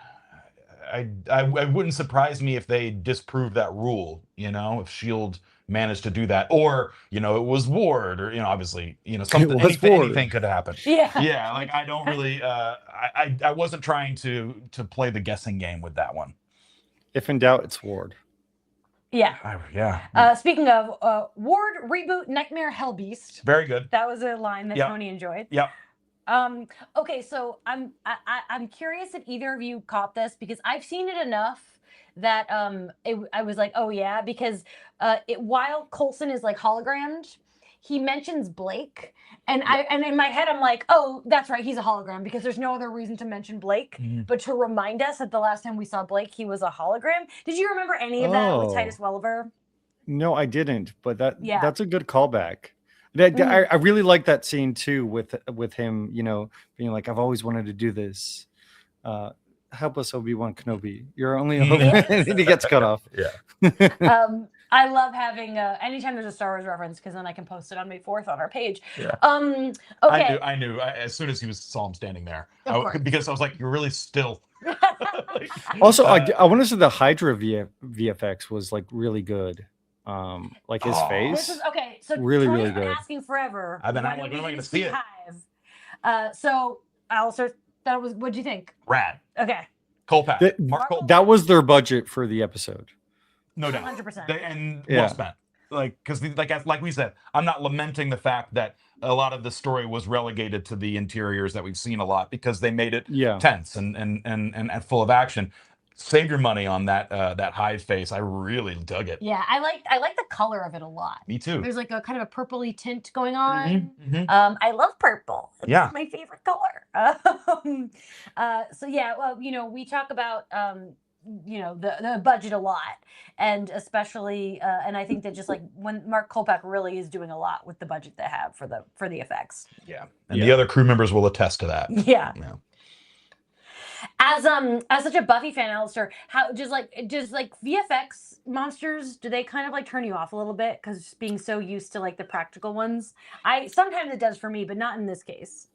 Speaker 2: I wouldn't surprise me if they disproved that rule. If SHIELD managed to do that, or it was Ward, or obviously something. Anything could happen. Yeah. Like I don't really. I wasn't trying to play the guessing game with that one.
Speaker 3: If in doubt, it's Ward.
Speaker 1: Yeah. Speaking of Ward reboot, Nightmare Hellbeast.
Speaker 2: Very good.
Speaker 1: That was a line that Tony enjoyed.
Speaker 2: Yep.
Speaker 1: Okay, so I'm curious if either of you caught this, because I've seen it enough that I was like, oh yeah, because while Coulson is like hologrammed, he mentions Blake, and and in my head I'm like, oh, that's right, he's a hologram, because there's no other reason to mention Blake, but to remind us that the last time we saw Blake, he was a hologram. Did you remember any of that with Titus Welliver?
Speaker 3: No, I didn't, but
Speaker 1: Yeah.
Speaker 3: that's a good callback. I really like that scene too with him, you know, being like, I've always wanted to do this. Help us, Obi-Wan Kenobi. You're only a hope. And he gets cut off.
Speaker 2: Yeah.
Speaker 1: I love having anytime there's a Star Wars reference, because then I can post it on May 4th on our page.
Speaker 2: Yeah.
Speaker 1: Okay.
Speaker 2: I knew as soon as saw him standing there,
Speaker 1: Of
Speaker 2: because I was like, you're really still.
Speaker 3: Also, I want to say the Hydra VFX was like really good. Like his face.
Speaker 1: This is okay. So
Speaker 3: really good.
Speaker 1: Asking forever.
Speaker 2: I've been like, when am I going to see it?
Speaker 1: So Alistair, what'd you think?
Speaker 2: Rad.
Speaker 1: Okay.
Speaker 2: Kolpak.
Speaker 1: Mark Kolpak.
Speaker 3: That was their budget for the episode.
Speaker 2: No doubt.
Speaker 1: 100%.
Speaker 2: And well spent. Like, because like we said, I'm not lamenting the fact that a lot of the story was relegated to the interiors that we've seen a lot, because they made it tense and full of action. Save your money on that hive face. I really dug it.
Speaker 1: Yeah, I like the color of it a lot.
Speaker 2: Me too.
Speaker 1: There's like a kind of a purpley tint going on. I love purple. It's my favorite color. So yeah, well, you know, we talk about you know, the budget a lot, and especially and I think that just like when Mark Kolpak really is doing a lot with the budget they have for the effects.
Speaker 2: Yeah, and the other crew members will attest to that.
Speaker 1: Yeah. As such a Buffy fan, Alistair, how does like VFX monsters, do they kind of like turn you off a little bit, because being so used to like the practical ones? Sometimes it does for me, but not in this case.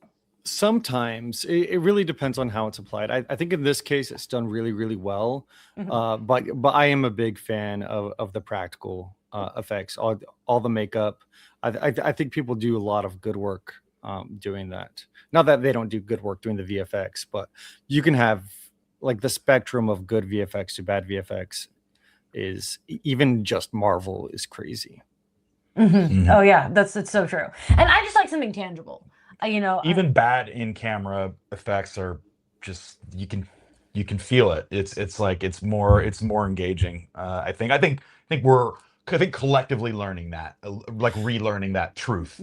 Speaker 3: Sometimes it really depends on how it's applied. I think in this case it's done really well. But I am a big fan of the practical effects, all the makeup. I think people do a lot of good work doing that. Not that they don't do good work doing the VFX, but you can have like the spectrum of good VFX to bad VFX is even just Marvel is crazy.
Speaker 1: Oh yeah, it's so true. And I just like something tangible. You know,
Speaker 2: even bad in camera effects are just you can feel it. It's like it's more engaging. I think we're collectively learning that, like relearning that truth.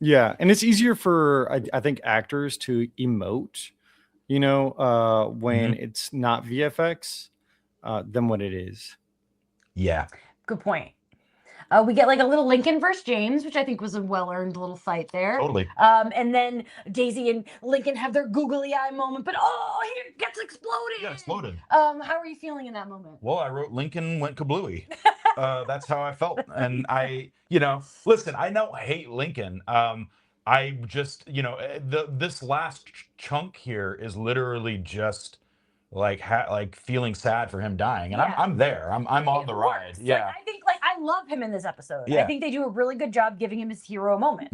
Speaker 3: Yeah, and it's easier for I think actors to emote, you know, when it's not VFX than what it is.
Speaker 2: Yeah,
Speaker 1: good point. We get like a little Lincoln versus James, which I think was a well-earned little fight there.
Speaker 2: Totally.
Speaker 1: And then Daisy and Lincoln have their googly eye moment, but he gets exploded.
Speaker 2: Yeah, exploded.
Speaker 1: How are you feeling in that moment?
Speaker 2: Well, I wrote Lincoln went kablooey. That's how I felt. And listen, I hate Lincoln. I just, this last chunk here is literally just like feeling sad for him dying, and I'm there. I'm on the ride. Yeah,
Speaker 1: like, I think I love him in this episode. I think they do a really good job giving him his hero moment.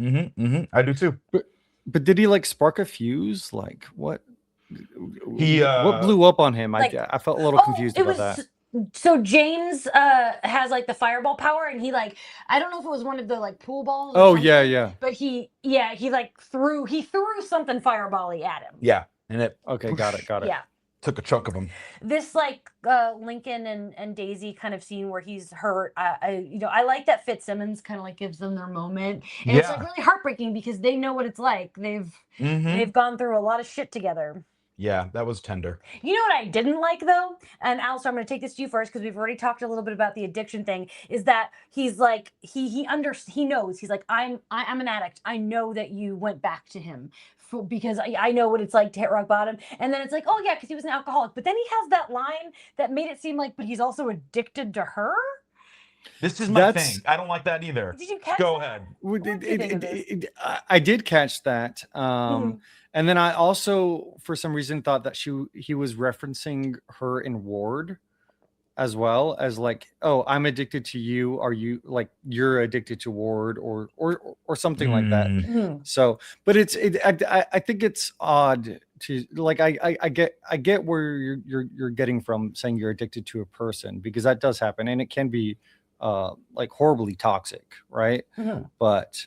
Speaker 2: I do too.
Speaker 3: But did he like spark a fuse? Like what? What blew up on him? I felt a little confused about that.
Speaker 1: So James has like the fireball power, and he I don't know if it was one of the like pool balls.
Speaker 3: Yeah.
Speaker 1: But he threw something fireball-y at him.
Speaker 2: Yeah, and it.
Speaker 3: Okay, got it.
Speaker 1: Yeah.
Speaker 2: Took a chunk of him.
Speaker 1: This Lincoln and Daisy kind of scene where he's hurt. I like that Fitzsimmons kind of like gives them their moment, and it's like really heartbreaking because they know what it's like. They've gone through a lot of shit together.
Speaker 2: Yeah, that was tender.
Speaker 1: You know what I didn't like though, and Alistair, I'm going to take this to you first because we've already talked a little bit about the addiction thing. Is that he's like he knows, he's like I'm an addict. I know that you went back to him. Because I know what it's like to hit rock bottom. And then it's like, oh yeah, because he was an alcoholic. But then he has that line that made it seem like, but he's also addicted to her.
Speaker 2: This is my thing. I don't like that either.
Speaker 1: Did you catch
Speaker 2: Go
Speaker 1: that?
Speaker 2: ahead.
Speaker 3: I did catch that. And then I also, for some reason, thought that he was referencing her in Ward, as well as like, oh, I'm addicted to you. Are you like you're addicted to Ward or something like that? So, but I think it's odd to like I get where you're getting from saying you're addicted to a person, because that does happen and it can be like horribly toxic, right? But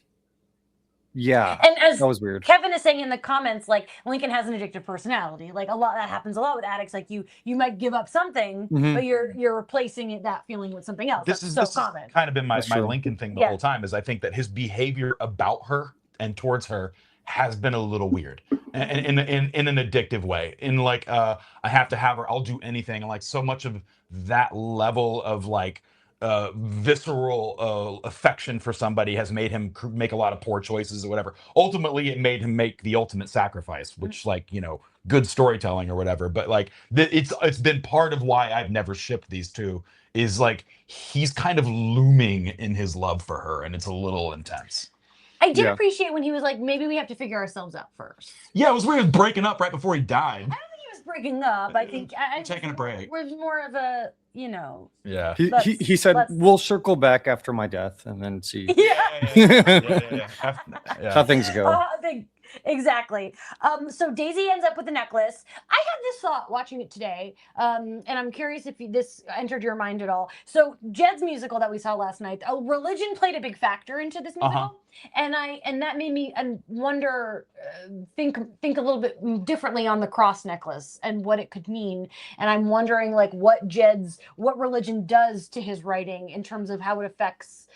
Speaker 3: Yeah,
Speaker 1: And as
Speaker 3: that was weird.
Speaker 1: Kevin is saying in the comments, like Lincoln has an addictive personality. Like a lot that happens a lot with addicts. Like you might give up something, but you're replacing that feeling with something else.
Speaker 2: This
Speaker 1: That's
Speaker 2: is
Speaker 1: so common.
Speaker 2: kind of been my
Speaker 3: That's true.
Speaker 2: Lincoln thing the
Speaker 1: Yeah.
Speaker 2: whole time. Is I think that his behavior about her and towards her has been a little weird, and in an addictive way. In like, I have to have her. I'll do anything. Like so much of that level of like visceral affection for somebody has made him make a lot of poor choices or whatever. Ultimately, it made him make the ultimate sacrifice, which like, you know, good storytelling or whatever. But like it's been part of why I've never shipped these two, is like he's kind of looming in his love for her, and it's a little intense.
Speaker 1: I did
Speaker 3: Yeah.
Speaker 1: appreciate when he was like, maybe we have to figure ourselves out first.
Speaker 2: Yeah, it was weird. He was breaking up right before he died.
Speaker 1: I don't think he was breaking up. I think I
Speaker 2: Taking a break.
Speaker 1: was more of a, you know.
Speaker 2: Yeah.
Speaker 3: He said,
Speaker 1: let's-
Speaker 3: we'll circle back after my death and then see
Speaker 1: Yeah.
Speaker 3: how things go.
Speaker 1: Exactly. So Daisy ends up with the necklace. I had this thought watching it today, and I'm curious if this entered your mind at all. So Jed's musical that we saw last night, religion played a big factor into this musical, and that made me wonder, think a little bit differently on the cross necklace and what it could mean. And I'm wondering like what religion does to his writing in terms of how it affects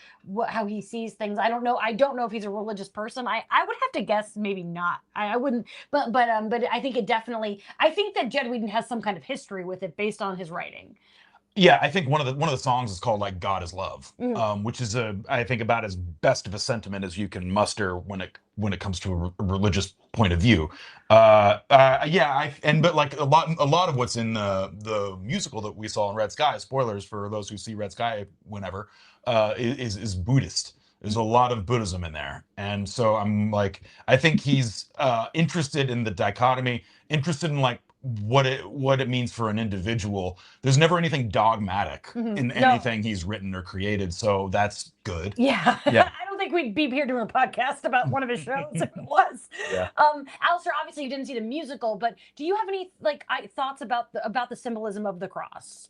Speaker 1: how he sees things. I don't know if he's a religious person. I would have to guess maybe not. I wouldn't, but I think it definitely, I think that Jed Whedon has some kind of history with it based on his writing.
Speaker 2: Yeah, I think one of the songs is called like "God Is Love," which is I think about as best of a sentiment as you can muster when it comes to a religious point of view. But like a lot of what's in the musical that we saw in Red Sky, spoilers for those who see Red Sky whenever, is Buddhist. There's a lot of Buddhism in there, and so I'm like, I think he's interested in the dichotomy, interested in like what it means for an individual. There's never anything dogmatic in anything he's written or created, so that's good.
Speaker 1: Yeah.
Speaker 2: Yeah.
Speaker 1: I don't think we'd be here doing a podcast about one of his shows if it was.
Speaker 2: Yeah.
Speaker 1: Alastair, obviously you didn't see the musical, but do you have any like thoughts about the symbolism of the cross?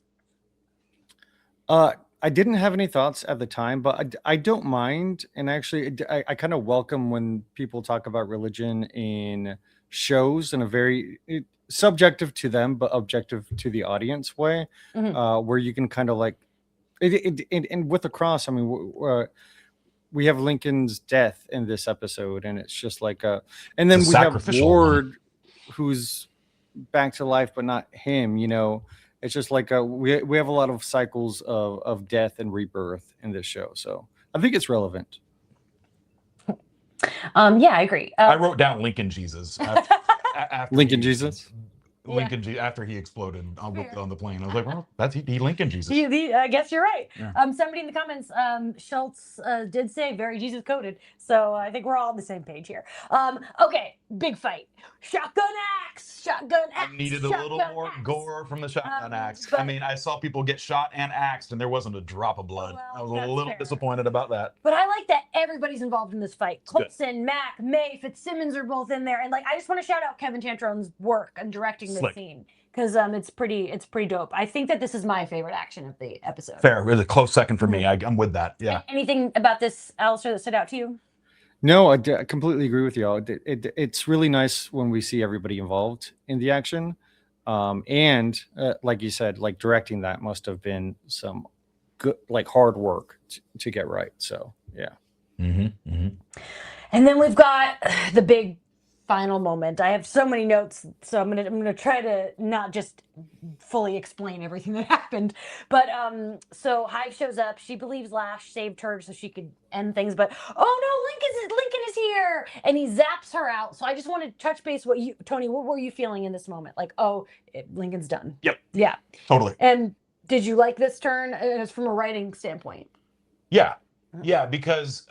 Speaker 3: I didn't have any thoughts at the time, but I don't mind. And actually, I kind of welcome when people talk about religion in shows in a very subjective to them, but objective to the audience way, where you can kind of like, and with the cross, I mean, we have Lincoln's death in this episode, and it's just like and then we have Ward, who's back to life, but not him, you know. It's just like we have a lot of cycles of death and rebirth in this show, so I think it's relevant.
Speaker 1: Yeah, I agree.
Speaker 2: I wrote down Lincoln Jesus. After
Speaker 3: Lincoln Jesus.
Speaker 2: Lincoln after he exploded on the plane. I was like, well, that's he Lincoln Jesus.
Speaker 1: I guess you're right.
Speaker 2: Yeah.
Speaker 1: Somebody in the comments, Schultz did say very Jesus coded. So I think we're all on the same page here. Okay, big fight. Shotgun axe.
Speaker 2: I needed a little more gore from the shotgun axe. I mean, I saw people get shot and axed, and there wasn't a drop of blood.
Speaker 1: Well,
Speaker 2: I was a little disappointed about that.
Speaker 1: But I like that everybody's involved in this fight. Colson, Mac, May, Fitzsimmons are both in there, and like I just want to shout out Kevin Tantrone's work and directing this scene because it's pretty dope. I think that this is my favorite action of the episode.
Speaker 2: Fair, really close second for me. I'm with that. Yeah.
Speaker 1: Anything about this, Alastair, that stood out to you?
Speaker 3: No, I completely agree with you. It's really nice when we see everybody involved in the action. And like you said, like directing that must have been some good, like hard work to get right. So, yeah.
Speaker 1: And then we've got the big final moment. I have so many notes, so I'm gonna try to not just fully explain everything that happened. But so Hive shows up. She believes Lash saved her so she could end things. But oh no, Lincoln is here, and he zaps her out. So I just want to touch base. Tony, what were you feeling in this moment? Like, Lincoln's done.
Speaker 2: Yep.
Speaker 1: Yeah.
Speaker 2: Totally.
Speaker 1: And did you like this turn as from a writing standpoint?
Speaker 2: Yeah. Yeah, because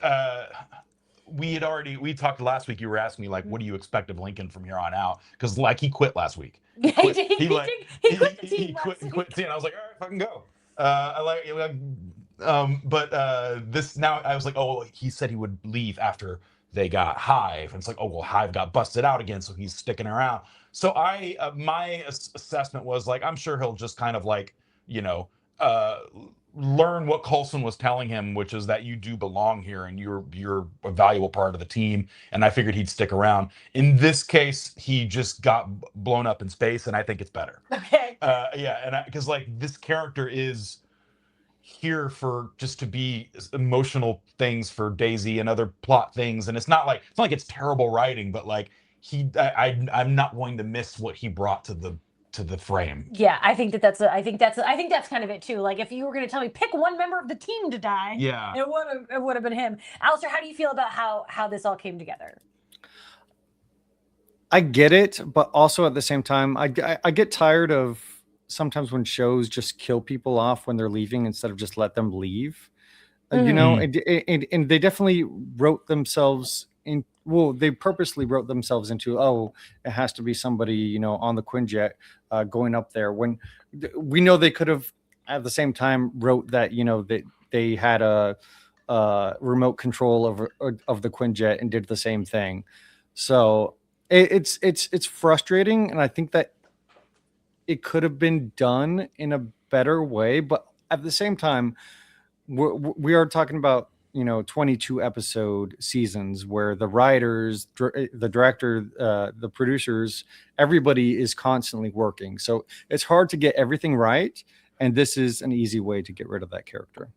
Speaker 2: we talked last week. You were asking me like, what do you expect of Lincoln from here on out? Because like he quit last week.
Speaker 1: He quit the team.
Speaker 2: He quit the team. I was like, all right, fucking go. This now I was like, oh, he said he would leave after they got Hive, and it's like, oh well, Hive got busted out again, so he's sticking around. So my assessment was like, I'm sure he'll just kind of like, you know, learn what Coulson was telling him, which is that you do belong here and you're a valuable part of the team. And I figured he'd stick around. In this case, he just got blown up in space, and I think it's better.
Speaker 1: Okay.
Speaker 2: Yeah, and because like this character is here for just to be emotional things for Daisy and other plot things, and it's not like it's terrible writing, but like I'm not going to miss what he brought to the frame.
Speaker 1: Yeah, I think that's kind of it too. Like if you were going to tell me pick one member of the team to die,
Speaker 2: Yeah,
Speaker 1: it would have been him. Alastair, how do you feel about how this all came together?
Speaker 3: I get it, but also at the same time, I get tired of sometimes when shows just kill people off when they're leaving instead of just let them leave. You know, and they definitely wrote themselves in. Well, they purposely wrote themselves into, oh, it has to be somebody, you know, on the Quinjet going up there. When we know they could have at the same time wrote that, you know, that they had a remote control of the Quinjet and did the same thing. So it's frustrating, and I think that it could have been done in a better way. But at the same time, we are talking about, you know, 22 episode seasons where the writers, the director, the producers, everybody is constantly working. So it's hard to get everything right. And this is an easy way to get rid of that character.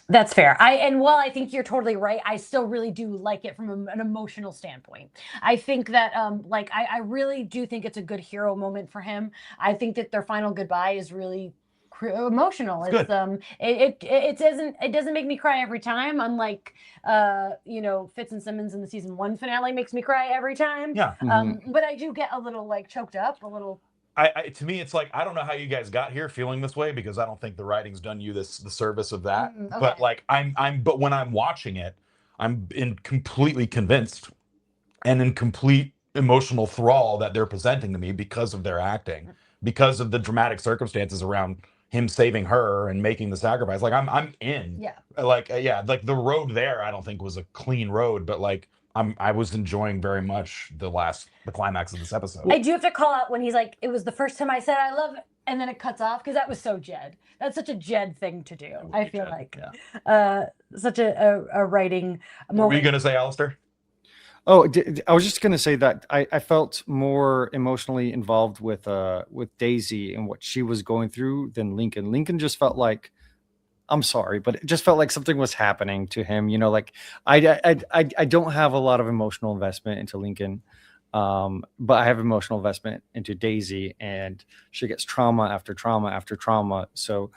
Speaker 1: That's fair. And while I think you're totally right, I still really do like it from an emotional standpoint. I think that like I really do think it's a good hero moment for him. I think that their final goodbye is really emotional. It doesn't make me cry every time, unlike you know, Fitz and Simmons in the season 1 finale makes me cry every time.
Speaker 2: Yeah.
Speaker 1: But I do get a little like choked up, a little.
Speaker 2: To me, it's like, I don't know how you guys got here feeling this way, because I don't think the writing's done you the service of that.
Speaker 1: Okay.
Speaker 2: But like but when I'm watching it, I'm completely convinced and in complete emotional thrall that they're presenting to me because of their acting, because of the dramatic circumstances around him saving her and making the sacrifice. Like I'm in.
Speaker 1: Yeah.
Speaker 2: Like like the road there, I don't think was a clean road, but like I was enjoying very much the climax of this episode.
Speaker 1: I do have to call out when he's like, it was the first time I said I love it, and then it cuts off, because that was so Jed. That's such a Jed thing to do. I feel
Speaker 2: Jed,
Speaker 1: like
Speaker 2: yeah.
Speaker 1: Such a writing moment.
Speaker 2: What were you gonna say, Alastair?
Speaker 3: Oh, I was just going to say that I felt more emotionally involved with Daisy and what she was going through than Lincoln. Lincoln just felt like, I'm sorry, but it just felt like something was happening to him. You know, like I don't have a lot of emotional investment into Lincoln, but I have emotional investment into Daisy, and she gets trauma after trauma after trauma. So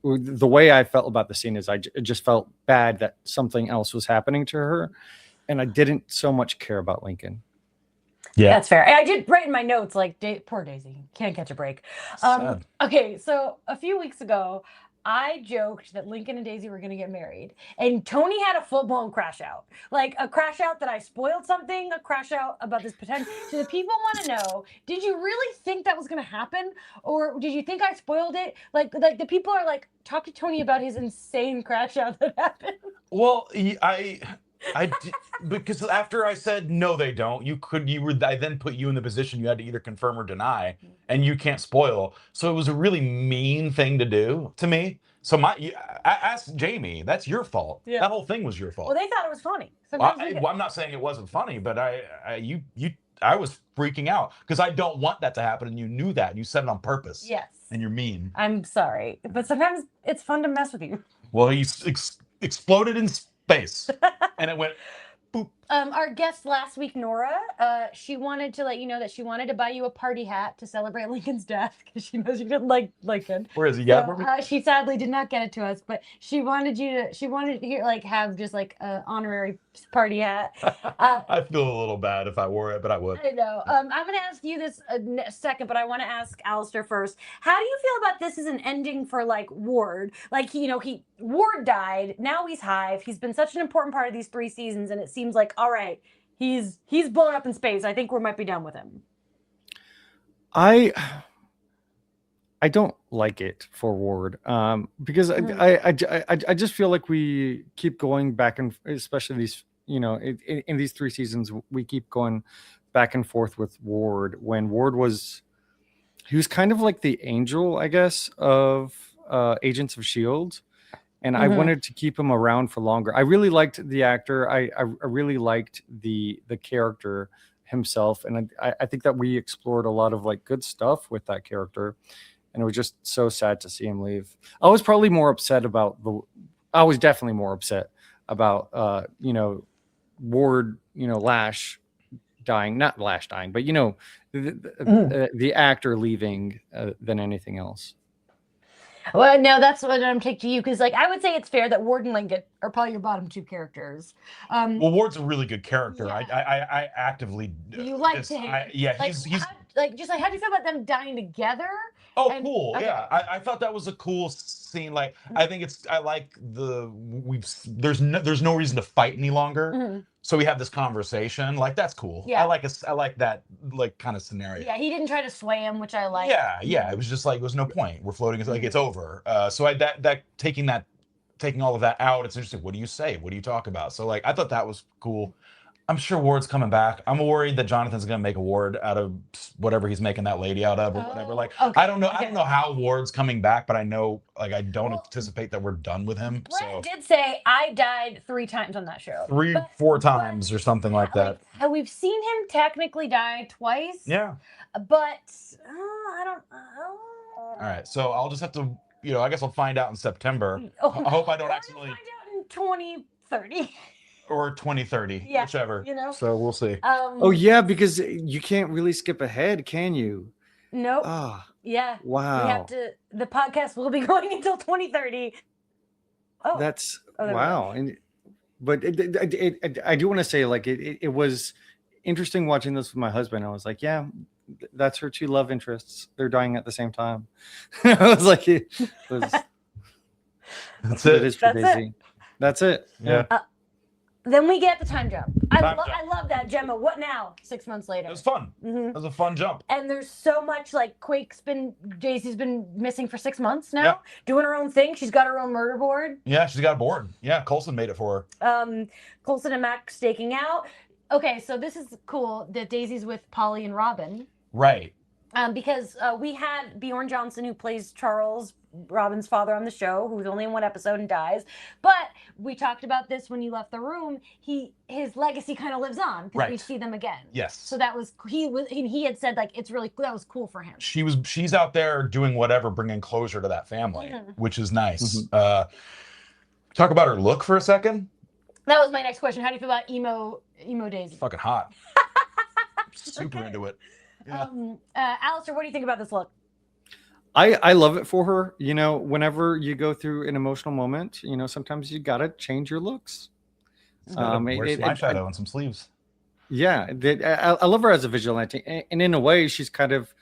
Speaker 3: the way I felt about the scene is it just felt bad that something else was happening to her. And I didn't so much care about Lincoln.
Speaker 2: Yeah,
Speaker 1: that's fair. I did write in my notes like, poor Daisy, can't catch a break. Okay, so a few weeks ago, I joked that Lincoln and Daisy were going to get married, and Tony had a full-blown crash out, like a crash out that I spoiled something, a crash out about this potential. So the people want to know: did you really think that was going to happen, or did you think I spoiled it? Like the people are like, talk to Tony about his insane crash out that happened.
Speaker 2: Well, I did, because after I said no, they don't. I then put you in the position you had to either confirm or deny, and you can't spoil. So it was a really mean thing to do to me. So I asked Jamie. That's your fault.
Speaker 1: Yeah.
Speaker 2: That whole thing was your fault.
Speaker 1: Well, they thought it was funny.
Speaker 2: I'm not saying it wasn't funny, but I was freaking out because I don't want that to happen, and you knew that, and you said it on purpose.
Speaker 1: Yes.
Speaker 2: And you're mean.
Speaker 1: I'm sorry, but sometimes it's fun to mess with you.
Speaker 2: Well, he exploded in space, and it went boop.
Speaker 1: Our guest last week, Nora, she wanted to let you know that she wanted to buy you a party hat to celebrate Lincoln's death, because she knows you didn't like Lincoln.
Speaker 2: Where is he?
Speaker 1: She sadly did not get it to us, but she wanted to like have just like an honorary party hat.
Speaker 2: I feel a little bad if I wore it, but I would.
Speaker 1: I know. I'm going to ask you this second, but I want to ask Alastair first. How do you feel about this as an ending for like Ward? Like, Ward died. Now he's Hive. He's been such an important part of these 3 seasons, and it seems like, all right, he's blown up in space. I think we might be done with him.
Speaker 3: I don't like it for Ward, because I just feel like we keep going back, and especially these, in these 3 seasons, we keep going back and forth with Ward, when Ward he was kind of like the angel, I guess, of Agents of Shield, and I wanted to keep him around for longer. I really liked the actor. I really liked the character himself, and I think that we explored a lot of like good stuff with that character, and it was just so sad to see him leave. I was probably more upset about I was definitely more upset about Ward, Lash dying, not Lash dying, but the actor leaving than anything else.
Speaker 1: Well, no, that's what I'm taking to you, because like I would say it's fair that Ward and Linkett are probably your bottom two characters.
Speaker 2: Well, Ward's a really good character.
Speaker 1: Yeah.
Speaker 2: I actively
Speaker 1: You like to him. Like,
Speaker 2: he's
Speaker 1: how do you feel about them dying together?
Speaker 2: Oh, cool. Okay. Yeah. I thought that was a cool scene. Like, I think I like there's no reason to fight any longer. So we have this conversation. Like, that's cool.
Speaker 1: Yeah.
Speaker 2: I like that, like, kind of scenario.
Speaker 1: Yeah. He didn't try to sway him, which I like.
Speaker 2: Yeah. Yeah. It was just like, there was no point. We're floating. It's like, it's over. So taking all of that out, it's interesting. What do you say? What do you talk about? So like, I thought that was cool. I'm sure Ward's coming back. I'm worried that Jonathan's gonna make a Ward out of whatever he's making that lady out of, or whatever. Like,
Speaker 1: okay.
Speaker 2: I don't know. I don't know how Ward's coming back, but I know, like, I don't anticipate that we're done with him.
Speaker 1: Brett did say I died 3 times on that show.
Speaker 2: 4 times or something like that.
Speaker 1: Like, we've seen him technically die twice.
Speaker 2: Yeah.
Speaker 1: But I don't.
Speaker 2: All right. So I'll just have to, I guess I'll find out in September. I hope I don't accidentally.
Speaker 1: Find out in 2030.
Speaker 2: Or 2030, whichever. So we'll see.
Speaker 3: Oh yeah, because you can't really skip ahead, can you?
Speaker 1: Nope. Yeah.
Speaker 3: Wow.
Speaker 1: We have to. The podcast will be going until 2030. Oh,
Speaker 3: that's wow. But I do want to say, like, it was interesting watching this with my husband. I was like, yeah, that's her 2 love interests. They're dying at the same time. I was like,
Speaker 2: that's it.
Speaker 3: It is for Daisy. That's it. Yeah.
Speaker 1: Then we get the time jump. I love that, Gemma. What now? 6 months later.
Speaker 2: It was fun. It was a fun jump.
Speaker 1: And there's so much, like, Daisy's been missing for 6 months now, doing her own thing. She's got her own murder board.
Speaker 2: Yeah, she's got a board. Yeah, Coulson made it for
Speaker 1: her. Coulson and Mac staking out. Okay, so this is cool that Daisy's with Polly and Robin.
Speaker 2: Right.
Speaker 1: Because we had Bjorn Johnson, who plays Charles, Robin's father, on the show, who's only in 1 episode and dies. But we talked about this when you left the room. His legacy kind of lives on because we see them again.
Speaker 2: Yes.
Speaker 1: So that was he had said, like, it's really, that was cool for him.
Speaker 2: She's out there doing whatever, bringing closure to that family, which is nice. Talk about her look for a second.
Speaker 1: That was my next question. How do you feel about emo Daisy?
Speaker 2: Fucking hot. Super into it. Yeah.
Speaker 1: Alastair, what do you think about this look?
Speaker 3: I love it for her. Whenever you go through an emotional moment, sometimes you gotta change your looks.
Speaker 2: Wear some eyeshadow and some sleeves.
Speaker 3: Yeah, I love her as a vigilante, and in a way, she's kind of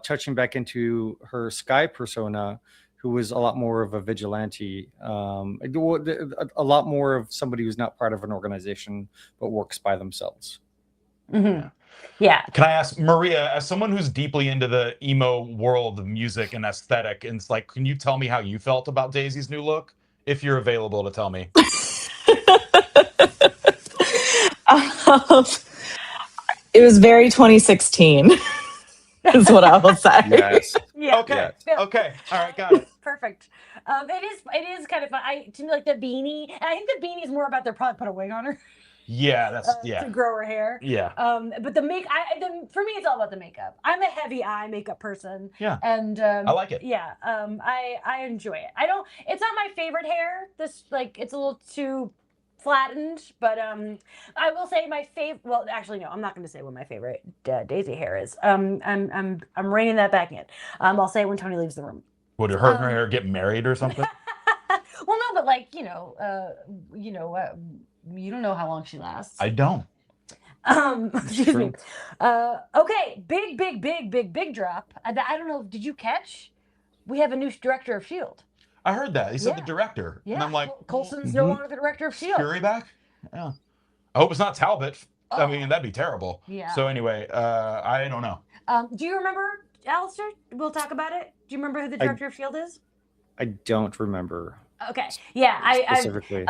Speaker 3: touching back into her Sky persona, who was a lot more of a vigilante, a lot more of somebody who's not part of an organization but works by themselves.
Speaker 1: Yeah.
Speaker 2: Can I ask Maria, as someone who's deeply into the emo world of music and aesthetic, and it's like, can you tell me how you felt about Daisy's new look, if you're available to tell me?
Speaker 4: It was very 2016. Is what I will say.
Speaker 3: Yes.
Speaker 1: Yeah.
Speaker 2: Okay. Yeah. Okay. All right. Got it.
Speaker 1: Perfect. It is kind of fun. To me, like, the beanie, and I think the beanie is more about, they'll probably put a wig on her.
Speaker 2: Yeah,
Speaker 1: to grow her hair.
Speaker 2: Yeah.
Speaker 1: But for me, it's all about the makeup. I'm a heavy eye makeup person.
Speaker 2: Yeah.
Speaker 1: And
Speaker 2: I like it.
Speaker 1: Yeah. I enjoy it. It's not my favorite hair. It's a little too flattened, but I will say my favorite. Well, actually, no, I'm not going to say what my favorite Daisy hair is. I'm reining that back in. I'll say it when Tony leaves the room.
Speaker 2: Would her hair get married or something?
Speaker 1: Well, no, but like, you don't know how long she lasts.
Speaker 2: I don't.
Speaker 1: Excuse me. Okay, big drop. I don't know. Did you catch? We have a new director of S.H.I.E.L.D.
Speaker 2: I heard that. He said the director.
Speaker 1: Yeah.
Speaker 2: And I'm like,
Speaker 1: Coulson's no longer the director of S.H.I.E.L.D.
Speaker 2: Fury back? Yeah. I hope it's not Talbot. I mean, that'd be terrible.
Speaker 1: Yeah.
Speaker 2: So anyway, I don't know.
Speaker 1: Do you remember, Alastair? We'll talk about it. Do you remember who the director of S.H.I.E.L.D. is?
Speaker 3: I don't remember.
Speaker 1: Okay. Yeah.
Speaker 3: Specifically.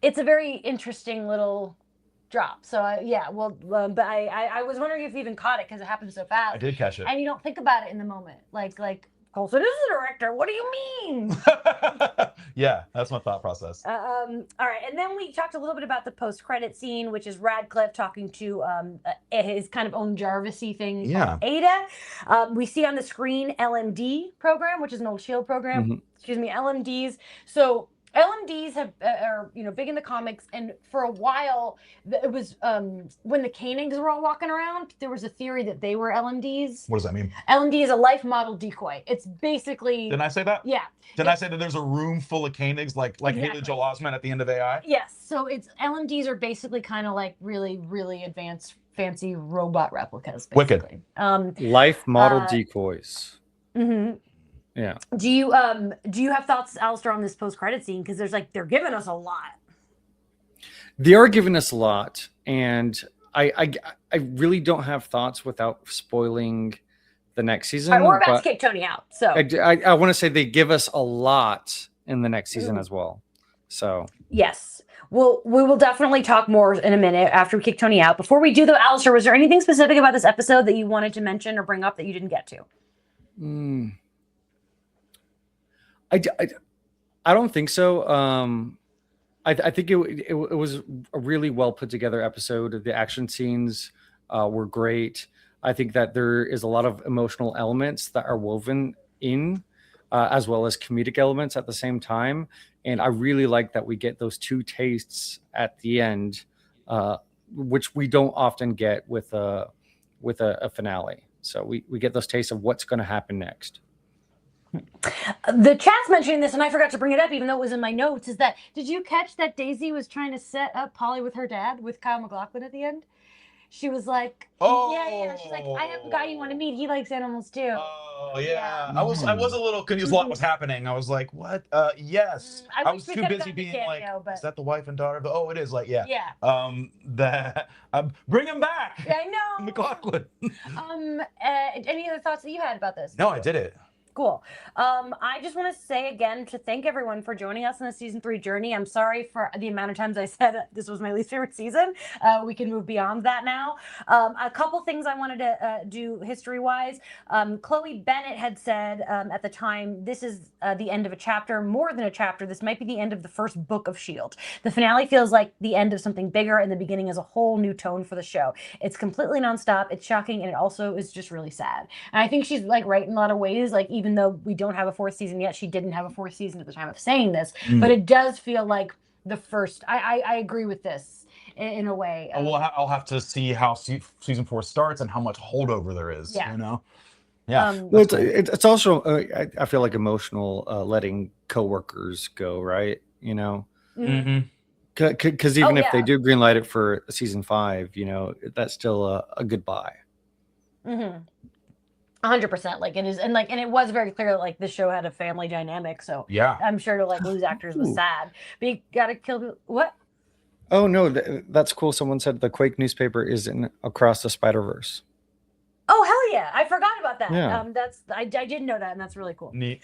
Speaker 1: It's a very interesting little drop. So but I was wondering if you even caught it because it happened so fast.
Speaker 2: I did catch it.
Speaker 1: And you don't think about it in the moment. Like Coulson is the director. What do you mean?
Speaker 2: Yeah, that's my thought process.
Speaker 1: All right, and then we talked a little bit about the post-credit scene, which is Radcliffe talking to his kind of own Jarvis-y thing called Ada. We see on the screen LMD program, which is an old Shield program. Excuse me, LMDs. So LMDs are big in the comics, and for a while it was when the Koenigs were all walking around, there was a theory that they were LMDs.
Speaker 2: What does that mean?
Speaker 1: LMD is a life model decoy. It's basically.
Speaker 2: Didn't I say that?
Speaker 1: Yeah.
Speaker 2: Didn't I say that there's a room full of Koenigs like Haley Joel Osment at the end of AI?
Speaker 1: Yes. So it's LMDs are basically kind of like really, really advanced, fancy robot replicas. Basically.
Speaker 2: Wicked.
Speaker 3: Life model decoys. Yeah.
Speaker 1: Do you have thoughts, Alistair, on this post-credit scene? Because they're giving us a lot.
Speaker 3: They are giving us a lot, and I really don't have thoughts without spoiling the next season.
Speaker 1: All right, we're about to kick Tony out, so
Speaker 3: I want to say they give us a lot in the next season as well. So
Speaker 1: yes, we will definitely talk more in a minute after we kick Tony out. Before we do, though, Alistair, was there anything specific about this episode that you wanted to mention or bring up that you didn't get to?
Speaker 3: I don't think so. I think it was a really well put together episode. The action scenes were great. I think that there is a lot of emotional elements that are woven in, as well as comedic elements at the same time. And I really like that we get those two tastes at the end, which we don't often get with a finale. So we get those tastes of what's going to happen next.
Speaker 1: The chat's mentioning this, and I forgot to bring it up, even though it was in my notes. Is that did you catch that Daisy was trying to set up Polly with her dad with Kyle MacLachlan at the end? She was like, yeah. She's like, I have a guy you want to meet. He likes animals too.
Speaker 2: Oh yeah. I was a little confused. A lot was happening. I was like, what? Yes.
Speaker 1: I
Speaker 2: was too busy being like, is that the wife and daughter? Oh, it is. Like, yeah.
Speaker 1: Yeah.
Speaker 2: Bring him back.
Speaker 1: I know.
Speaker 2: MacLachlan.
Speaker 1: Any other thoughts that you had about this?
Speaker 2: No, I did it.
Speaker 1: Cool. I just want to say again to thank everyone for joining us on the season 3 journey. I'm sorry for the amount of times I said this was my least favorite season. We can move beyond that now. A couple things I wanted to do history-wise. Chloe Bennett had said at the time, this is the end of a chapter, more than a chapter. This might be the end of the first book of S.H.I.E.L.D. The finale feels like the end of something bigger, and the beginning is a whole new tone for the show. It's completely nonstop. It's shocking, and it also is just really sad. And I think she's right in a lot of ways. Even though we don't have a 4th season yet, she didn't have a 4th season at the time of saying this, but it does feel like the first. I agree with this in a way.
Speaker 2: Well, I'll have to see how season 4 starts and how much holdover there is.
Speaker 1: Yeah.
Speaker 2: You know. Yeah.
Speaker 3: Well, it's also I feel like emotional letting coworkers go, right? You know. Because even if they do greenlight it for season 5, that's still a goodbye.
Speaker 1: 100%. It is, and it was very clear that this show had a family dynamic. So
Speaker 2: yeah,
Speaker 1: I'm sure to lose actors was sad. But you gotta kill what?
Speaker 3: Oh no, that's cool. Someone said the Quake newspaper is in Across the Spider-Verse.
Speaker 1: Oh hell yeah! I forgot about that.
Speaker 3: Yeah.
Speaker 1: I didn't know that, and that's really cool.
Speaker 2: Neat.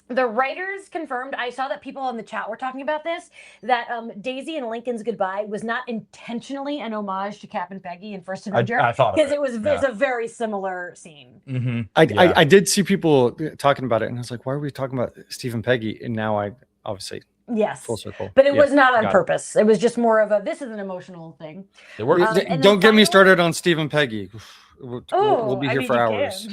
Speaker 1: The writers confirmed, I saw that people in the chat were talking about this, that Daisy and Lincoln's goodbye was not intentionally an homage to Cap and Peggy in First Avenger.
Speaker 2: I thought
Speaker 1: because it's a very similar scene.
Speaker 3: I did see people talking about it, and I was like, why are we talking about Steve and Peggy? And now I obviously full circle.
Speaker 1: But it was not on purpose. It was just more of this is an emotional thing.
Speaker 3: Don't get me started on Steve and Peggy. We'll be here for hours.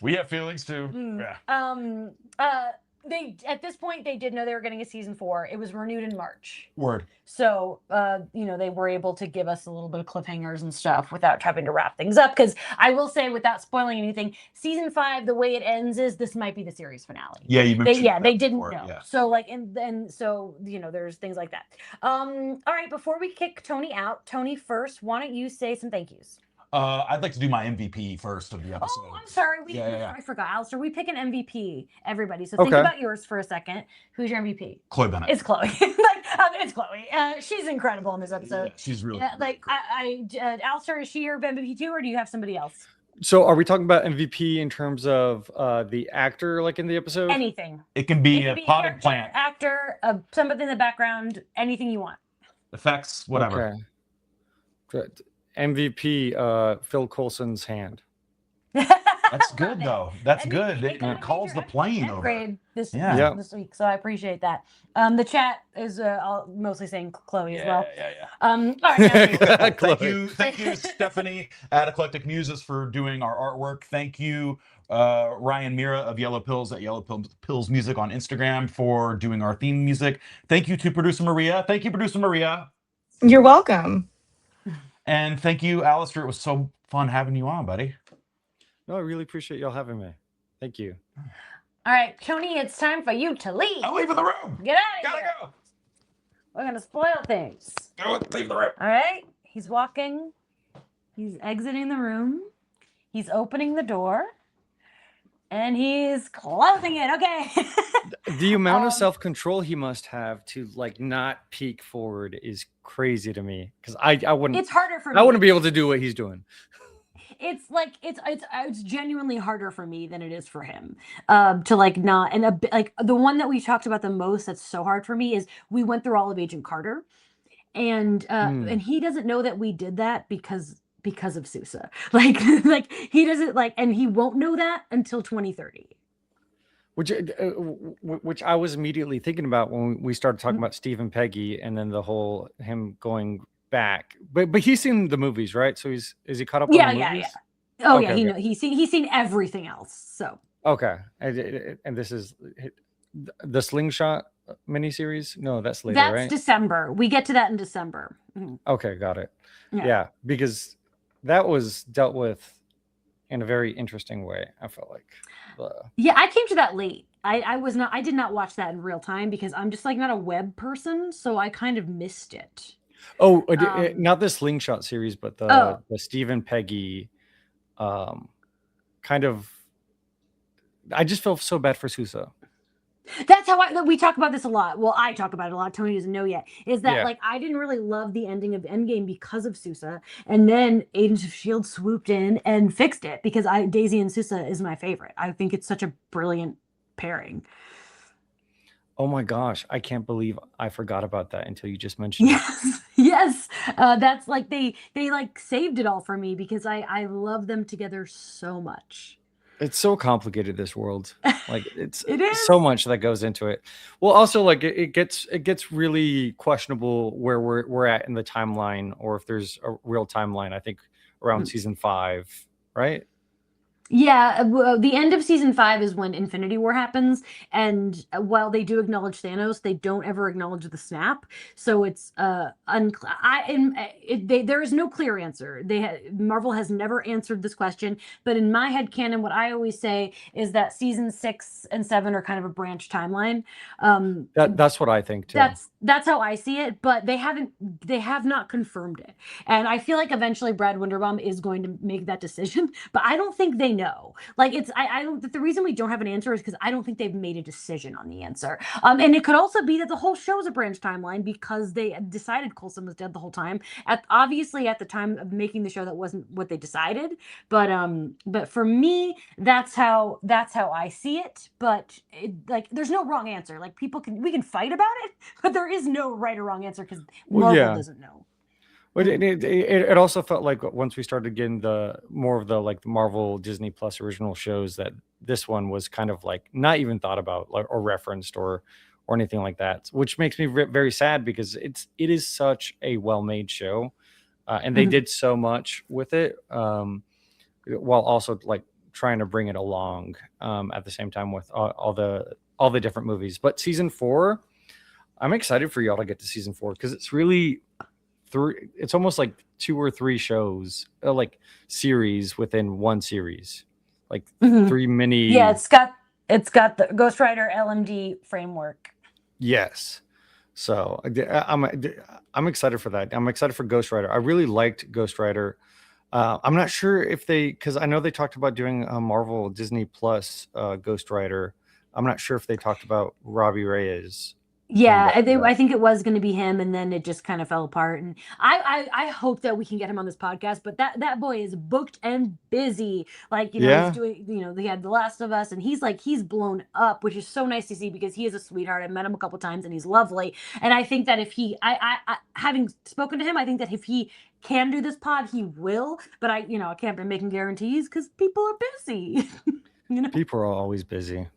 Speaker 2: We have feelings too. Yeah.
Speaker 1: They at this point they did know they were getting a season 4. It was renewed in March.
Speaker 2: Word.
Speaker 1: So they were able to give us a little bit of cliffhangers and stuff without having to wrap things up. Because I will say, without spoiling anything, season 5, the way it ends is this might be the series finale.
Speaker 2: Yeah,
Speaker 1: they didn't know.
Speaker 2: Yeah.
Speaker 1: So so there's things like that. All right, before we kick Tony out, Tony first, why don't you say some thank yous?
Speaker 2: I'd like to do my MVP first of the episode.
Speaker 1: Oh, I'm sorry. I forgot, Alistair. We pick an MVP, everybody. So think about yours for a second. Who's your MVP?
Speaker 2: Chloe Bennett.
Speaker 1: It's Chloe. It's Chloe. She's incredible in this episode.
Speaker 2: Yeah, she's really
Speaker 1: Alistair, is she your MVP too, or do you have somebody else?
Speaker 3: So are we talking about MVP in terms of the actor in the episode?
Speaker 1: Anything.
Speaker 2: It can be a potted plant.
Speaker 1: Actor, somebody in the background, anything you want.
Speaker 2: Effects, whatever.
Speaker 3: Okay. MVP, Phil Coulson's hand.
Speaker 2: good
Speaker 1: it.
Speaker 2: though. That's
Speaker 1: And
Speaker 2: good.
Speaker 1: it got
Speaker 2: It
Speaker 1: a
Speaker 2: calls
Speaker 1: major
Speaker 2: the plane over.
Speaker 1: upgrade this
Speaker 2: Yeah.
Speaker 1: this week, so I appreciate that. The chat is mostly saying Chloe as well.
Speaker 2: Yeah.
Speaker 1: All right, now,
Speaker 2: Cool. Thank you, Stephanie at Eclectic Muses for doing our artwork. Thank you, Ryan Mira of Yellow Pills at Yellow Pills Music on Instagram for doing our theme music. Thank you to producer Maria. Thank you, producer Maria.
Speaker 4: You're welcome.
Speaker 2: And thank you, Alastair. It was so fun having you on, buddy.
Speaker 3: No, I really appreciate y'all having me. Thank you.
Speaker 1: all right, Tony, it's time for you to leave.
Speaker 2: I'm leaving the room.
Speaker 1: Get out of
Speaker 2: Gotta
Speaker 1: here.
Speaker 2: go.
Speaker 1: We're gonna spoil things.
Speaker 2: Go leave the room.
Speaker 1: All right, he's walking. He's exiting the room. He's opening the door. And he's closing it. Okay.
Speaker 3: The amount of self-control he must have to like not peek forward is crazy to me, because I wouldn't.
Speaker 1: It's harder for me.
Speaker 3: I wouldn't be able to do what he's doing.
Speaker 1: It's like it's genuinely harder for me than it is for him to like not, and like the one that we talked about the most that's so hard for me is we went through all of Agent Carter, and he doesn't know that we did that because of Sousa. Like he doesn't like, and he won't know that until 2030.
Speaker 3: Which I was immediately thinking about when we started talking about Steve and Peggy, and then the whole him going back. But he's seen the movies, right? So is he caught up on the movies?
Speaker 1: Yeah. Oh
Speaker 3: Okay,
Speaker 1: yeah, he's seen everything else. So
Speaker 3: okay, and this is the Slingshot miniseries. No, that's later,
Speaker 1: that's
Speaker 3: right?
Speaker 1: December. We get to that in December.
Speaker 3: Okay, got it.
Speaker 1: Yeah.
Speaker 3: Yeah, because that was dealt with in a very interesting way, I felt like.
Speaker 1: Yeah, I came to that late. I did not watch that in real time because I'm just like not a web person, so I kind of missed it.
Speaker 3: Oh, not the Slingshot series, but the Steve and Peggy kind of. I just felt so bad for Sousa.
Speaker 1: That's how we talk about this a lot. Well, I talk about it a lot. Tony doesn't know yet. Is that like I didn't really love the ending of Endgame because of Sousa, and then Agents of S.H.I.E.L.D. swooped in and fixed it because Daisy and Sousa is my favorite. I think it's such a brilliant pairing.
Speaker 3: Oh my gosh, I can't believe I forgot about that until you just mentioned it.
Speaker 1: Yes. That's like they like saved it all for me because I love them together so much.
Speaker 3: It's so complicated, this world. Like it
Speaker 1: is
Speaker 3: so much that goes into it. Well, also like it gets really questionable where we're at in the timeline, or if there's a real timeline. I think around season 5, right?
Speaker 1: Yeah, the end of season 5 is when Infinity War happens, and while they do acknowledge Thanos, they don't ever acknowledge the snap. So it's there is no clear answer. Marvel has never answered this question, but in my head canon, what I always say is that season 6 and 7 are kind of a branch timeline.
Speaker 3: That's what I think too.
Speaker 1: That's how I see it, but they have not confirmed it, and I feel like eventually Brad Winderbaum is going to make that decision, but I don't think they know. Like I don't. The reason we don't have an answer is because I don't think they've made a decision on the answer. And it could also be that the whole show is a branch timeline because they decided Coulson was dead the whole time. Obviously at the time of making the show, that wasn't what they decided. But for me, that's how I see it. But there's no wrong answer. Like we can fight about it, but there is no right or wrong answer because Marvel doesn't know.
Speaker 3: But it also felt like once we started getting more of the like the Marvel Disney Plus original shows, that this one was kind of like not even thought about or referenced or anything like that, which makes me very sad because it is such a well-made show, and they did so much with it, while also like trying to bring it along at the same time with all the different movies. But season 4, I'm excited for y'all to get to season 4 because it's really. It's almost like 2 or 3 shows, like series within one series, like 3 mini.
Speaker 1: Yeah, it's got the Ghost Rider LMD framework.
Speaker 3: Yes, so I'm excited for that. I'm excited for Ghost Rider. I really liked Ghost Rider. I'm not sure if because I know they talked about doing a Marvel Disney Plus Ghost Rider. I'm not sure if they talked about Robbie Reyes.
Speaker 1: Yeah,
Speaker 3: back to
Speaker 1: I
Speaker 3: that.
Speaker 1: think it was going to be him, and then it just kind of fell apart. And I hope that we can get him on this podcast. But that boy is booked and busy. Like, he's
Speaker 3: Yeah,
Speaker 1: doing. He had The Last of Us, and he's blown up, which is so nice to see because he is a sweetheart. I've met him a couple times, and he's lovely. And I think that if I having spoken to him, I think that if he can do this pod, he will. But I can't be making guarantees because people are busy.
Speaker 3: people are always busy.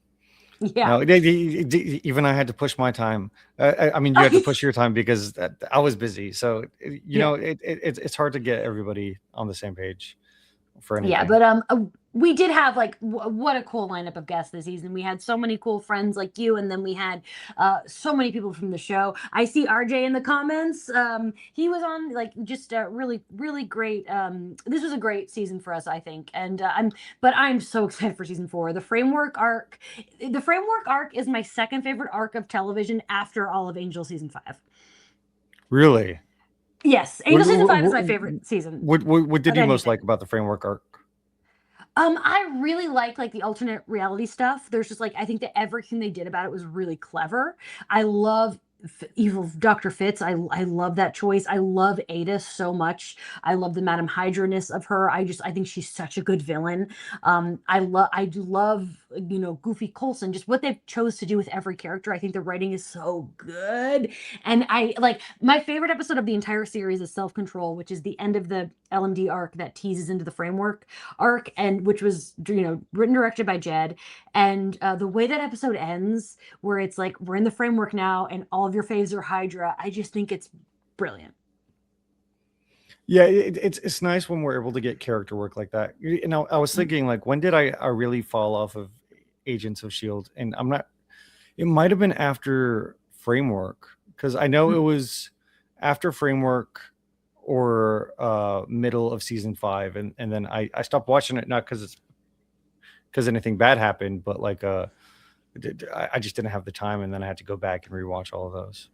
Speaker 1: Yeah.
Speaker 3: No, even I had to push my time. I mean, you had to push your time because I was busy. So
Speaker 1: Yeah.
Speaker 3: it's hard to get everybody on the same page for anything.
Speaker 1: Yeah, but we did have what a cool lineup of guests this season. We had so many cool friends like you, and then we had so many people from the show. I see RJ in the comments. He was on just really really great. This was a great season for us, I think, and I'm so excited for season 4. The framework arc. The framework arc is my second favorite arc of television after all of Angel season 5.
Speaker 3: Really?
Speaker 1: Yes, Angel season 5 is my favorite season.
Speaker 3: What did you most
Speaker 1: anything.
Speaker 3: like about the framework arc?
Speaker 1: I really like the alternate reality stuff. There's just I think that everything they did about it was really clever. I love evil Dr. Fitz. I love that choice. I love Ada so much. I love the Madame Hydra-ness of her. I think she's such a good villain. I do love Goofy Coulson, just what they've chose to do with every character. I think the writing is so good. And my favorite episode of the entire series is Self-Control, which is the end of the LMD arc that teases into the framework arc, and which was written directed by Jed. And the way that episode ends, where it's we're in the framework now and all of your faves are Hydra, I just think it's brilliant.
Speaker 3: Yeah, it's nice when we're able to get character work like that. I was thinking when did I really fall off of Agents of S.H.I.E.L.D.? And I'm not. It might have been after Framework, because I know it was after Framework or middle of season 5, and then I stopped watching it, not because anything bad happened, but I just didn't have the time, and then I had to go back and rewatch all of those.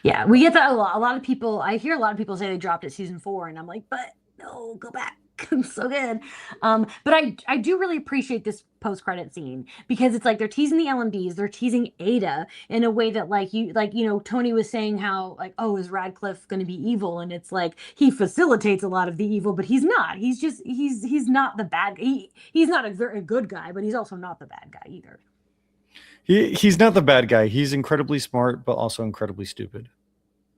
Speaker 1: Yeah, we get that a lot. A lot of people, I hear a lot of people say they dropped at season 4, and I'm like, but no, go back. It's so good. But I do really appreciate this post-credit scene, because it's they're teasing the LMDs, they're teasing Ada in a way that Tony was saying how is Radcliffe going to be evil, and it's he facilitates a lot of the evil, but he's not. He's not the bad. He's not a very good guy, but he's also not the bad guy either.
Speaker 3: He's not the bad guy. He's incredibly smart, but also incredibly stupid.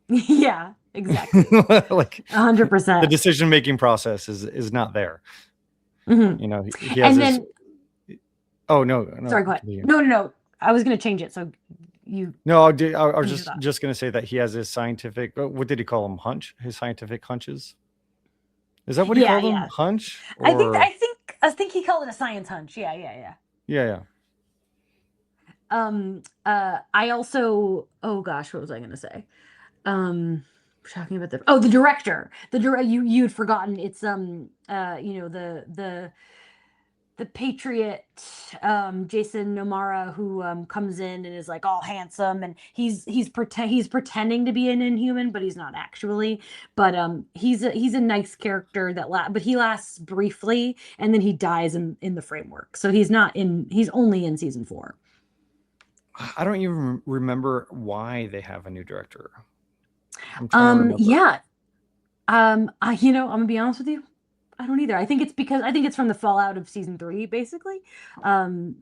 Speaker 1: Yeah, exactly. 100%.
Speaker 3: The decision-making process is not there.
Speaker 1: Mm-hmm.
Speaker 3: He has
Speaker 1: and then.
Speaker 3: Oh no!
Speaker 1: Sorry, go ahead. No. I was going to change it. So you.
Speaker 3: No, I was just going to say that he has his scientific. What did he call them? Hunch? His scientific hunches. Is that what he called them? Hunch? Or...
Speaker 1: I think he called it a science hunch. Yeah. I also, oh gosh, what was I going to say? Talking about the director. You had forgotten. It's the Patriot, Jason Nomura, who comes in and is all handsome, and he's pretending to be an Inhuman, but he's not actually. But he's a nice character but he lasts briefly, and then he dies in the framework. So he's only in season 4.
Speaker 3: I don't even remember why they have a new director. I'm trying to remember.
Speaker 1: Yeah. I'm gonna be honest with you, I don't either. I think it's from the fallout of season 3, basically.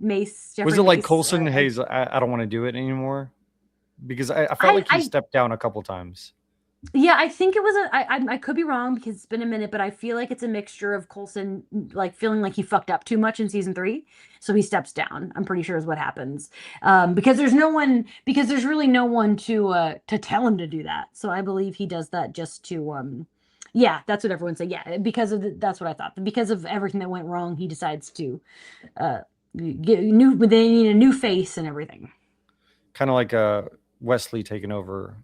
Speaker 1: Mace.
Speaker 3: Was it like Coulson? Hayes, I don't want to do it anymore, because I felt like he stepped down a couple times.
Speaker 1: Yeah, I think it was I could be wrong because it's been a minute, but I feel like it's a mixture of Coulson feeling like he fucked up too much in season 3, so he steps down. I'm pretty sure is what happens. Because there's really no one to tell him to do that. So I believe he does that just to yeah, that's what everyone said. Yeah, that's what I thought. Because of everything that went wrong, he decides to they need a new face and everything.
Speaker 3: Kind of like Wesley taking over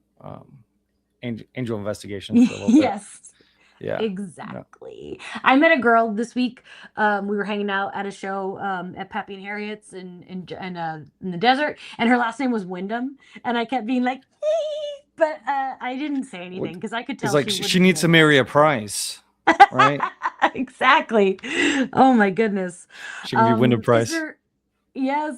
Speaker 3: Angel Investigations for a little bit.
Speaker 1: Yes.
Speaker 3: Yeah.
Speaker 1: Exactly. Yeah. I met a girl this week. We were hanging out at a show at Pappy and Harriet's in the desert, and her last name was Wyndham, and I kept being like, hey! But I didn't say anything because I could tell
Speaker 3: she needs to marry a Price, right?
Speaker 1: Exactly. Oh my goodness.
Speaker 3: She can be Wyndham Price.
Speaker 1: Yes.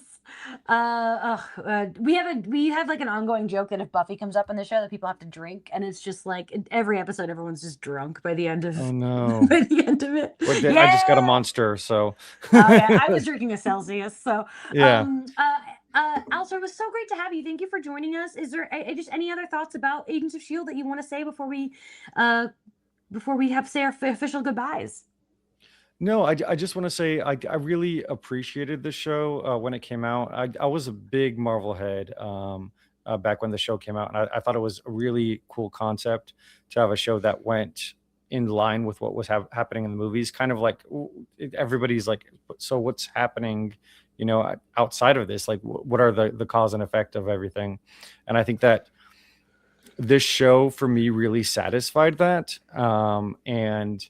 Speaker 1: We have like an ongoing joke that if Buffy comes up in the show, that people have to drink, and it's just like in every episode, everyone's just drunk by the end of
Speaker 3: Oh no.
Speaker 1: by the end of it.
Speaker 3: Well, I just got a
Speaker 1: Yeah.
Speaker 3: monster, so.
Speaker 1: Oh yeah, I was drinking a Celsius. So,
Speaker 3: Yeah.
Speaker 1: Alistair, it was so great to have you. Thank you for joining us. Is there just any other thoughts about Agents of Shield that you want to say before we have to say our official goodbyes?
Speaker 3: No, I just want to say I really appreciated the show when it came out. I was a big Marvel head back when the show came out, and I thought it was a really cool concept to have a show that went in line with what was happening in the movies. Kind of like everybody's like, so what's happening, outside of this? Like, what are the cause and effect of everything? And I think that this show for me really satisfied that. And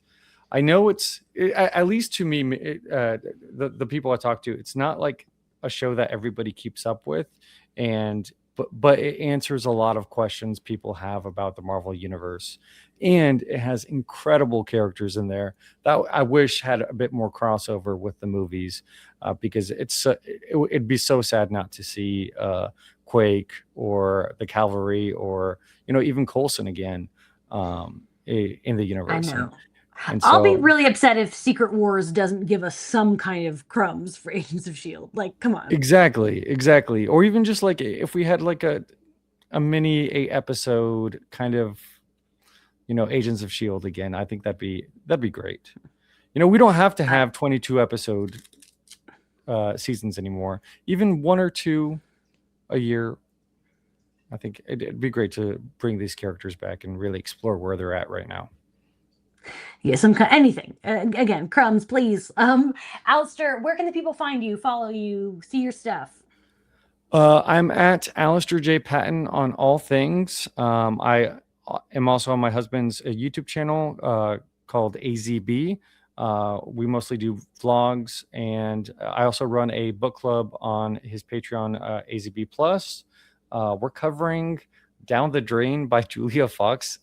Speaker 3: I know it's at least to me, the people I talk to, it's not like a show that everybody keeps up with, but it answers a lot of questions people have about the Marvel universe, and it has incredible characters in there that I wish had a bit more crossover with the movies, because it'd be so sad not to see Quake or the Cavalry or even Coulson again in the universe.
Speaker 1: I know.
Speaker 3: And
Speaker 1: I'll be
Speaker 3: so-
Speaker 1: really upset if Secret Wars doesn't give us some kind of crumbs for Agents of S.H.I.E.L.D. Like, come on.
Speaker 3: Exactly. Or even just like if we had like a mini 8-episode kind of, Agents of S.H.I.E.L.D. again, I think that'd be great. We don't have to have 22 episode seasons anymore. Even 1 or 2 a year. I think it'd be great to bring these characters back and really explore where they're at right now.
Speaker 1: Yeah, anything. Again, crumbs, please. Alistair, where can the people find you, follow you, see your stuff?
Speaker 3: I'm at Alastair J. Patton on all things. I am also on my husband's YouTube channel called AZB. We mostly do vlogs, and I also run a book club on his Patreon, AZB Plus. We're covering Down the Drain by Julia Fox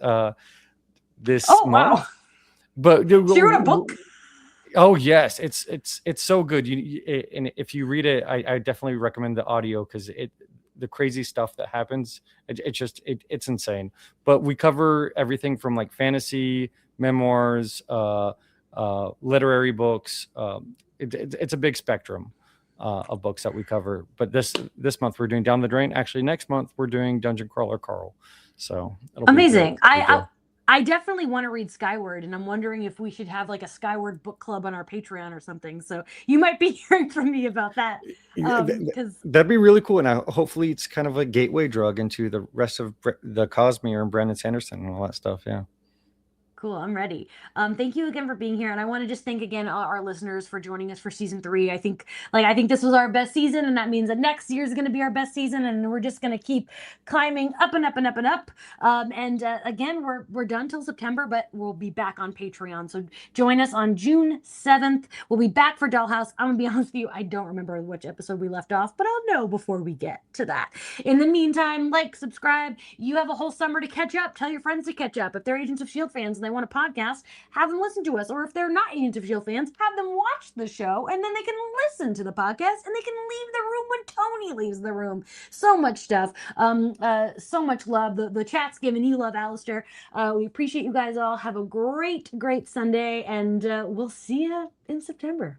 Speaker 3: this month.
Speaker 1: Wow.
Speaker 3: But
Speaker 1: she wrote a book.
Speaker 3: Oh yes, it's so good. And if you read it, I definitely recommend the audio, because the crazy stuff that happens, it's insane. But we cover everything from like fantasy, memoirs, literary books. It's a big spectrum of books that we cover. But this month we're doing Down the Drain. Actually, next month we're doing Dungeon Crawler Carl. So it'll
Speaker 1: amazing.
Speaker 3: Be
Speaker 1: I definitely want to read Skyward, and I'm wondering if we should have like a Skyward book club on our Patreon or something. So you might be hearing from me about that. Because
Speaker 3: that'd be really cool. And hopefully it's kind of a gateway drug into the rest of the Cosmere and Brandon Sanderson and all that stuff. Yeah.
Speaker 1: Cool. I'm ready. Thank you again for being here. And I want to just thank again our listeners for joining us for season 3. I think this was our best season, and that means that next year is going to be our best season, and we're just going to keep climbing up and up and up and up. Again, we're done till September, but we'll be back on Patreon. So join us on June 7th. We'll be back for Dollhouse. I'm going to be honest with you, I don't remember which episode we left off, but I'll know before we get to that. In the meantime, subscribe. You have a whole summer to catch up. Tell your friends to catch up. If they're Agents of S.H.I.E.L.D. fans and they want a podcast, have them listen to us. Or if they're not Agents of S.H.I.E.L.D. fans, have them watch the show, and then they can listen to the podcast, and they can leave the room when Tony leaves the room. So much stuff. So much love. The chat's giving you love, Alistair. We appreciate you guys all. Have a great Sunday, and we'll see you in September.